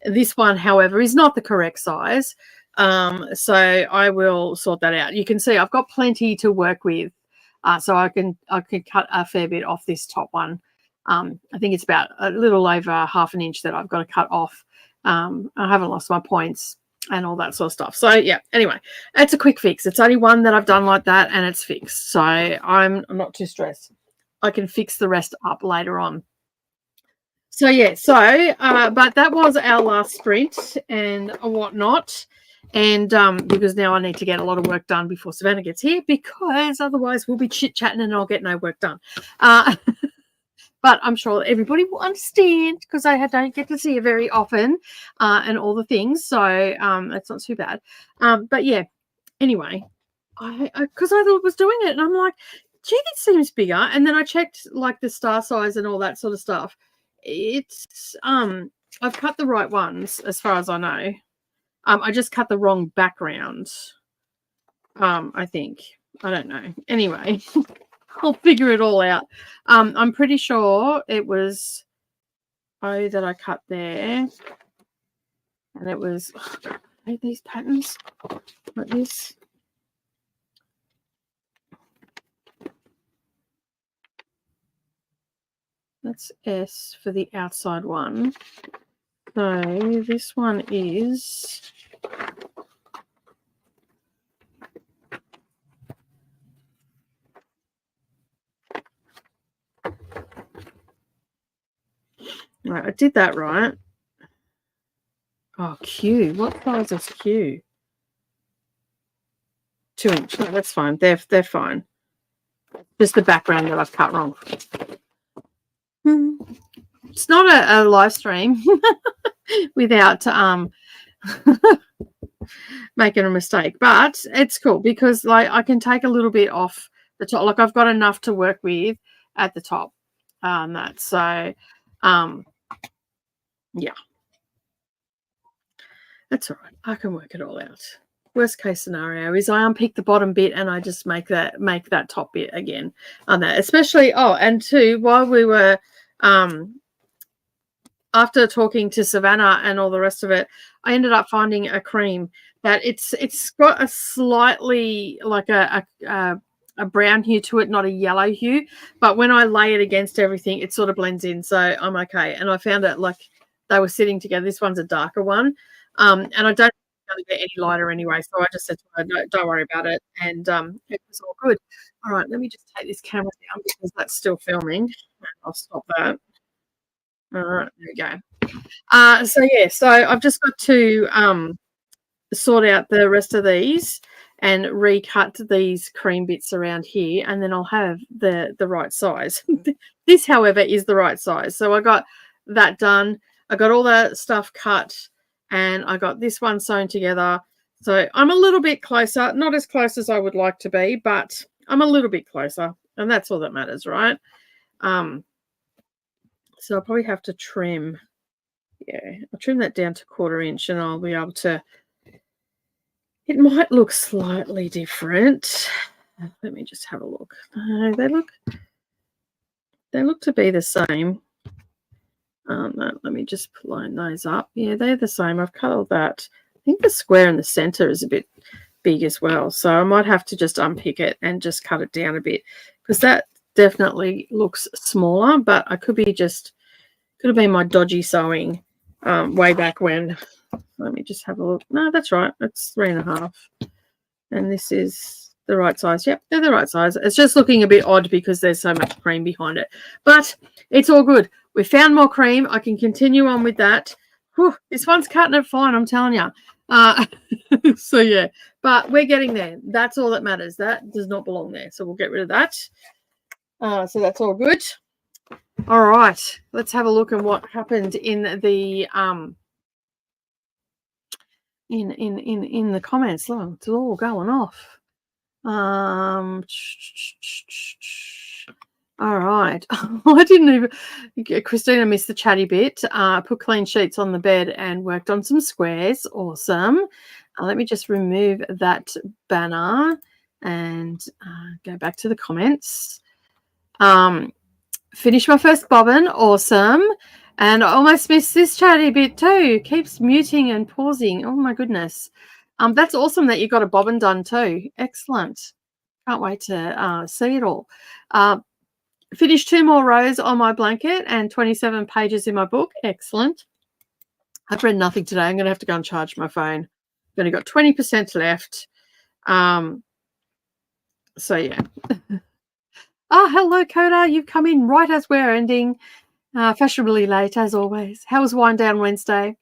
This one, however, is not the correct size. So I will sort that out. You can see I've got plenty to work with. So I can cut a fair bit off this top one. I think it's about a little over half an inch that I've got to cut off. I haven't lost my points and all that sort of stuff. So yeah, anyway, it's a quick fix. It's only one that I've done like that, and it's fixed. So I'm not too stressed. I can fix the rest up later on. So yeah, but that was our last sprint and whatnot. And because now I need to get a lot of work done before Savannah gets here, because otherwise we'll be chit-chatting and I'll get no work done. But I'm sure everybody will understand, because I don't get to see her very often and all the things. So that's not too bad. But yeah, anyway, because I thought it was doing it, and I'm like, gee, this seems bigger. And then I checked like the star size and all that sort of stuff. It's I've cut the right ones as far as I know. I just cut the wrong background. I think. I don't know. Anyway, I'll figure it all out. I'm pretty sure it was O that I cut there. And it was these patterns like this. That's S for the outside one. So this one is right. I did that right. Oh, Q. What size is Q? 2 inch. No, that's fine. They're fine. Just the background that I've cut wrong. It's not a live stream without making a mistake, but it's cool because like I can take a little bit off the top. Like I've got enough to work with at the top. That so yeah. That's all right. I can work it all out. Worst case scenario is I unpick the bottom bit and I just make that top bit again on that. Especially and two, while we were after talking to Savannah and all the rest of it, I ended up finding a cream that it's got a slightly like a brown hue to it, not a yellow hue. But when I lay it against everything, it sort of blends in. So I'm okay. And I found it like they were sitting together. This one's a darker one. And I don't think it's going to get any lighter anyway. So I just said to her, no, don't worry about it. And it was all good. All right, let me just take this camera down because that's still filming. I'll stop that. All right, there we go. So I've just got to sort out the rest of these and recut these cream bits around here, and then I'll have the right size. This, however, is the right size. So I got that done. I got all that stuff cut, and I got this one sewn together. So I'm a little bit closer, not as close as I would like to be, but I'm a little bit closer, and that's all that matters, right? So I'll probably have to trim. Yeah, I'll trim that down to 1/4 inch, and I'll be able to. It might look slightly different. Let me just have a look. No, they look to be the same. No, let me just line those up. Yeah, they're the same. I've cut all that. I think the square in the center is a bit big as well, so I might have to just unpick it and just cut it down a bit because that definitely looks smaller, but I could have been my dodgy sewing way back when. Let me just have a look. No, that's right. It's 3.5. And this is the right size. Yep, they're the right size. It's just looking a bit odd because there's so much cream behind it. But it's all good. We found more cream. I can continue on with that. Whew, this one's cutting it fine, I'm telling you. So, yeah. But we're getting there. That's all that matters. That does not belong there. So we'll get rid of that. So that's all good. All right. Let's have a look at what happened in the in the comments. Look, it's all going off. All right. I didn't even. Christina missed the chatty bit. Put clean sheets on the bed and worked on some squares. Awesome. Let me just remove that banner and go back to the comments. Finished my first bobbin. Awesome. And I almost missed this chatty bit too. Keeps muting and pausing. Oh my goodness. That's awesome that you got a bobbin done too. Excellent. Can't wait to see it all. Finished 2 more rows on my blanket and 27 pages in my book. Excellent. I've read nothing today. I'm going to have to go and charge my phone. I've only got 20% left. So yeah. Oh, hello, Coda. You've come in right as we're ending. Fashionably late, as always. How was Wind Down Wednesday?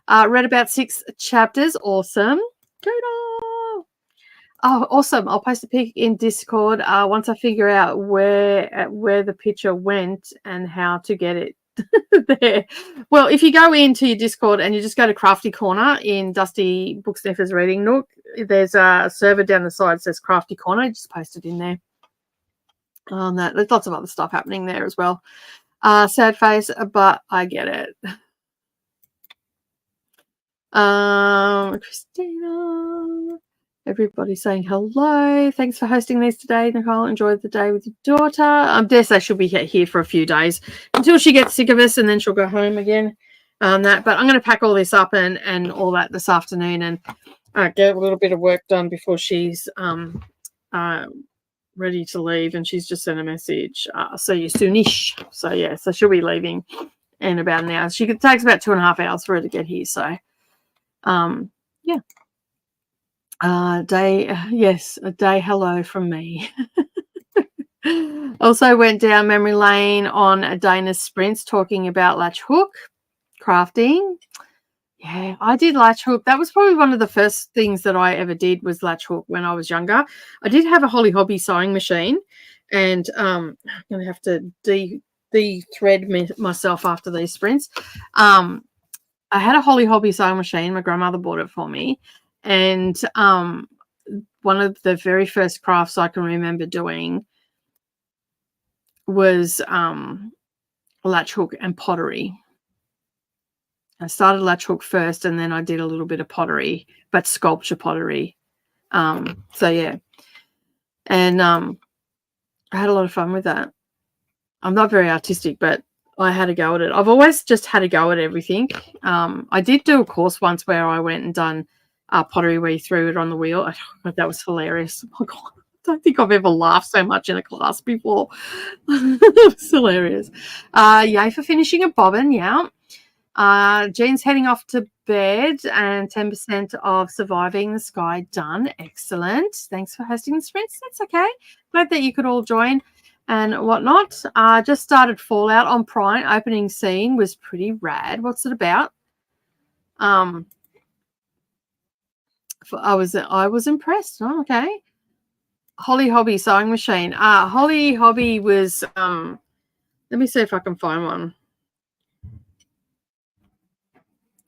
Read about 6 chapters. Awesome. Coda. Oh, awesome. I'll post a pic in Discord once I figure out where the picture went and how to get it there. Well, if you go into your Discord and you just go to Crafty Corner in Dusty Booksniffer's Reading Nook, there's a server down the side that says Crafty Corner. I just posted in there. There's lots of other stuff happening there as well. Sad face, but I get it. Christina, everybody saying hello. Thanks for hosting these today, Nicole. Enjoy the day with your daughter. I dare say she'll be here for a few days until she gets sick of us, and then she'll go home again. But I'm going to pack all this up and all that this afternoon, and get a little bit of work done before she's ready to leave. And she's just sent a message. See you soonish. So yeah, so she'll be leaving in about an hour. It takes about 2.5 hours for her to get here. So. Yeah. A day hello from me. Also went down memory lane on Dana's sprints talking about latch hook crafting. Yeah, I did latch hook. That was probably one of the first things that I ever did was latch hook when I was younger. I did have a Holly Hobby sewing machine, and I'm going to have to de-thread myself after these sprints. I had a Holly Hobby sewing machine. My grandmother bought it for me. And one of the very first crafts I can remember doing was latch hook and pottery. I started latch hook first, and then I did a little bit of pottery, but sculpture pottery. So, yeah. And I had a lot of fun with that. I'm not very artistic, but I had a go at it. I've always just had a go at everything. I did do a course once where I went and done pottery where you threw it on the wheel. That was hilarious. Oh, God. I don't think I've ever laughed so much in a class before. It was hilarious. Yay for finishing a bobbin, yeah. Jean's heading off to bed, and 10% of surviving the sky done. Excellent. Thanks for hosting the sprints. That's okay. Glad that you could all join and whatnot. Just started Fallout on Prime. Opening scene was pretty rad. What's it about? I was impressed. Oh, okay. Holly Hobby sewing machine. Holly Hobby was let me see if I can find one.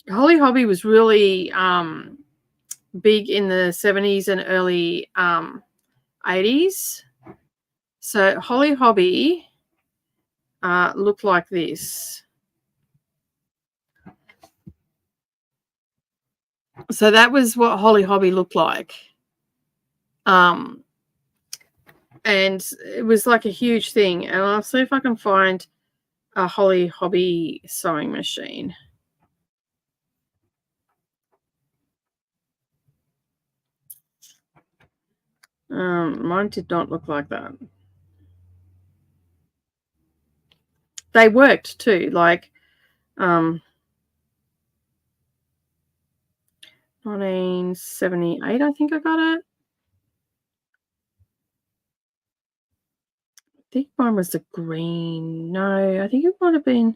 Holly Hobby was really big in the 70s and early 80s. So Holly Hobby looked like this. So that was what Holly Hobby looked like. And it was like a huge thing. And I'll see if I can find a Holly Hobby sewing machine. Mine did not look like that. They worked too, like 1978, I think I got it. I think mine was the green. No, I think it might have been.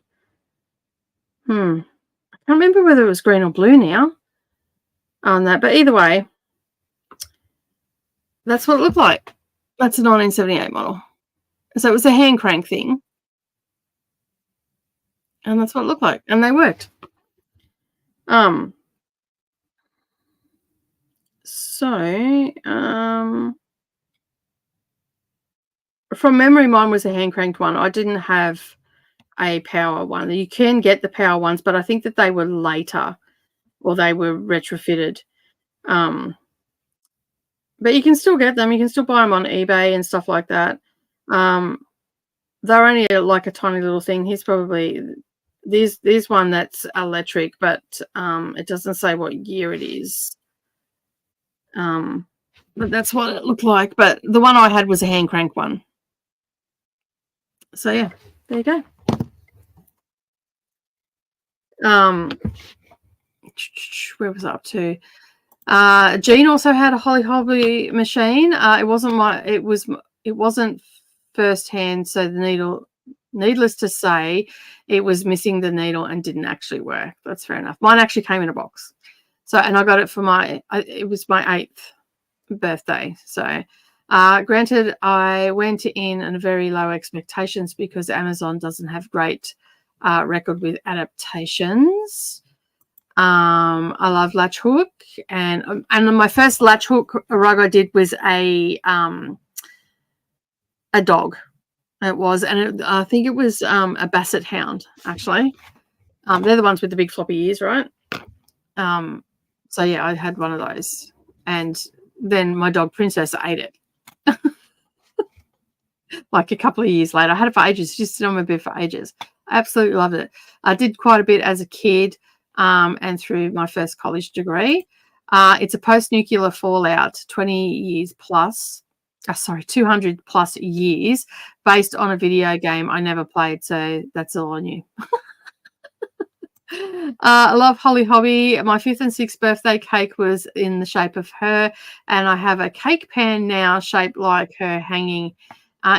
I can't remember whether it was green or blue now on that, but either way, that's what it looked like. That's a 1978 model. So it was a hand crank thing. And that's what it looked like. And they worked. From memory, mine was a hand cranked one. I didn't have a power one. You can get the power ones, but I think that they were later, or they were retrofitted. But you can still get them. You can still buy them on eBay and stuff like that. They're only like a tiny little thing. Here's probably there's one that's electric, but it doesn't say what year it is. But that's what it looked like. But the one I had was a hand crank one. So yeah, there you go. Where was I up to? Jean also had a Holly Hobby machine. It wasn't firsthand, so the needle, needless to say, it was missing the needle and didn't actually work. That's fair enough. Mine actually came in a box. So, and I got it for it was my 8th birthday. So, granted, I went in on very low expectations because Amazon doesn't have great record with adaptations. I love latch hook, and my first latch hook rug I did was a dog. It was, and I think it was a basset hound actually. They're the ones with the big floppy ears, right? So yeah, I had one of those, and then my dog Princess ate it. Like a couple of years later, I had it for ages. Just sit on my bed for ages. I absolutely loved it. I did quite a bit as a kid, and through my first college degree. It's a post-nuclear fallout, 20 years plus. Sorry, 200 plus years, based on a video game I never played. So that's all I knew. I love Holly Hobby. My 5th and 6th birthday cake was in the shape of her, and I have a cake pan now shaped like her hanging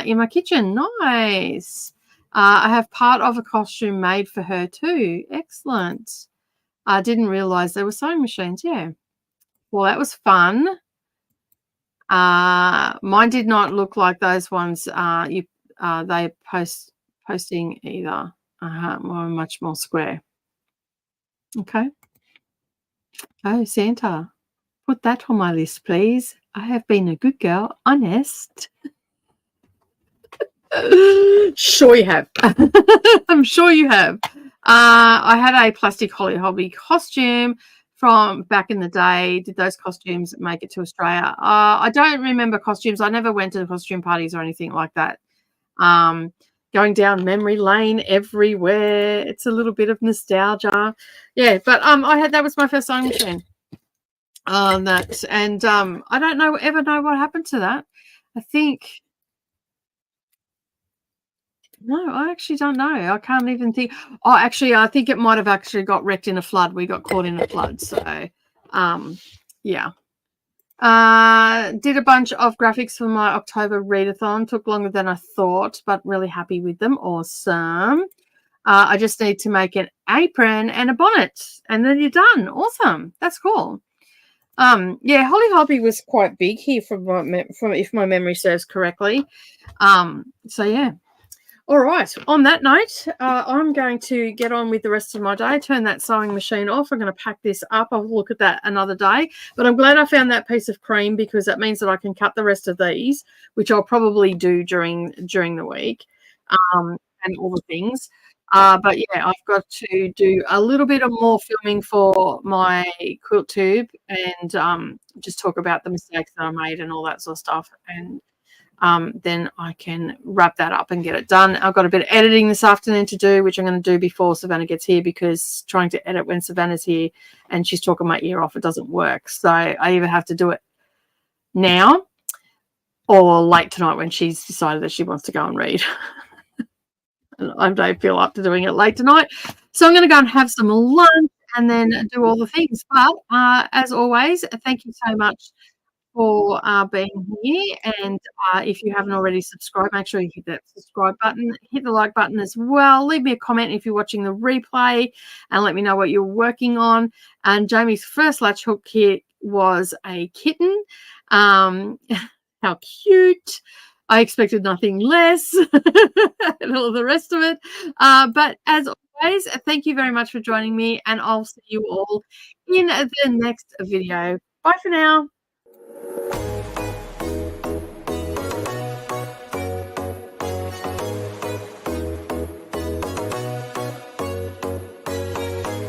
in my kitchen. Nice. I have part of a costume made for her too. Excellent. I didn't realize there were sewing machines. Yeah. Well, that was fun. Mine did not look like those ones they posting either. More much more square. Okay. Oh, Santa, put that on my list, please. I have been a good girl, honest. Sure you have. I'm sure you have. I had a plastic Holly Hobby costume from back in the day. Did those costumes make it to Australia? I don't remember costumes. I never went to costume parties or anything like that. Going down memory lane everywhere. It's a little bit of nostalgia. Yeah, but that was my first sewing machine. That, and I don't ever know what happened to that. I think no, I actually don't know. I can't even think. Oh, actually, I think it might have actually got wrecked in a flood. We got caught in a flood. So, yeah. Did a bunch of graphics for my October readathon. Took longer than I thought, but really happy with them. Awesome. I just need to make an apron and a bonnet, and then you're done. Awesome. That's cool. Yeah, Holly Hobby was quite big here from if my memory serves correctly. So yeah. All right. On that note, I'm going to get on with the rest of my day, turn that sewing machine off. I'm going to pack this up. I'll look at that another day. But I'm glad I found that piece of cream, because that means that I can cut the rest of these, which I'll probably do during the week, and all the things. But yeah, I've got to do a little bit of more filming for my quilt tube, and just talk about the mistakes that I made and all that sort of stuff. And then I can wrap that up and get it done. I've got a bit of editing this afternoon to do, which I'm going to do before Savannah gets here, because trying to edit when Savannah's here and she's talking my ear off, it doesn't work. So I either have to do it now or late tonight when she's decided that she wants to go and read. And I don't feel up to doing it late tonight. So I'm going to go and have some lunch and then do all the things. But as always, thank you so much for being here, and if you haven't already subscribed, make sure you hit that subscribe button, hit the like button as well. Leave me a comment if you're watching the replay, and let me know what you're working on. And Jamie's first latch hook kit was a kitten. How cute. I expected nothing less, and all the rest of it. But as always, thank you very much for joining me, and I'll see you all in the next video. Bye for now.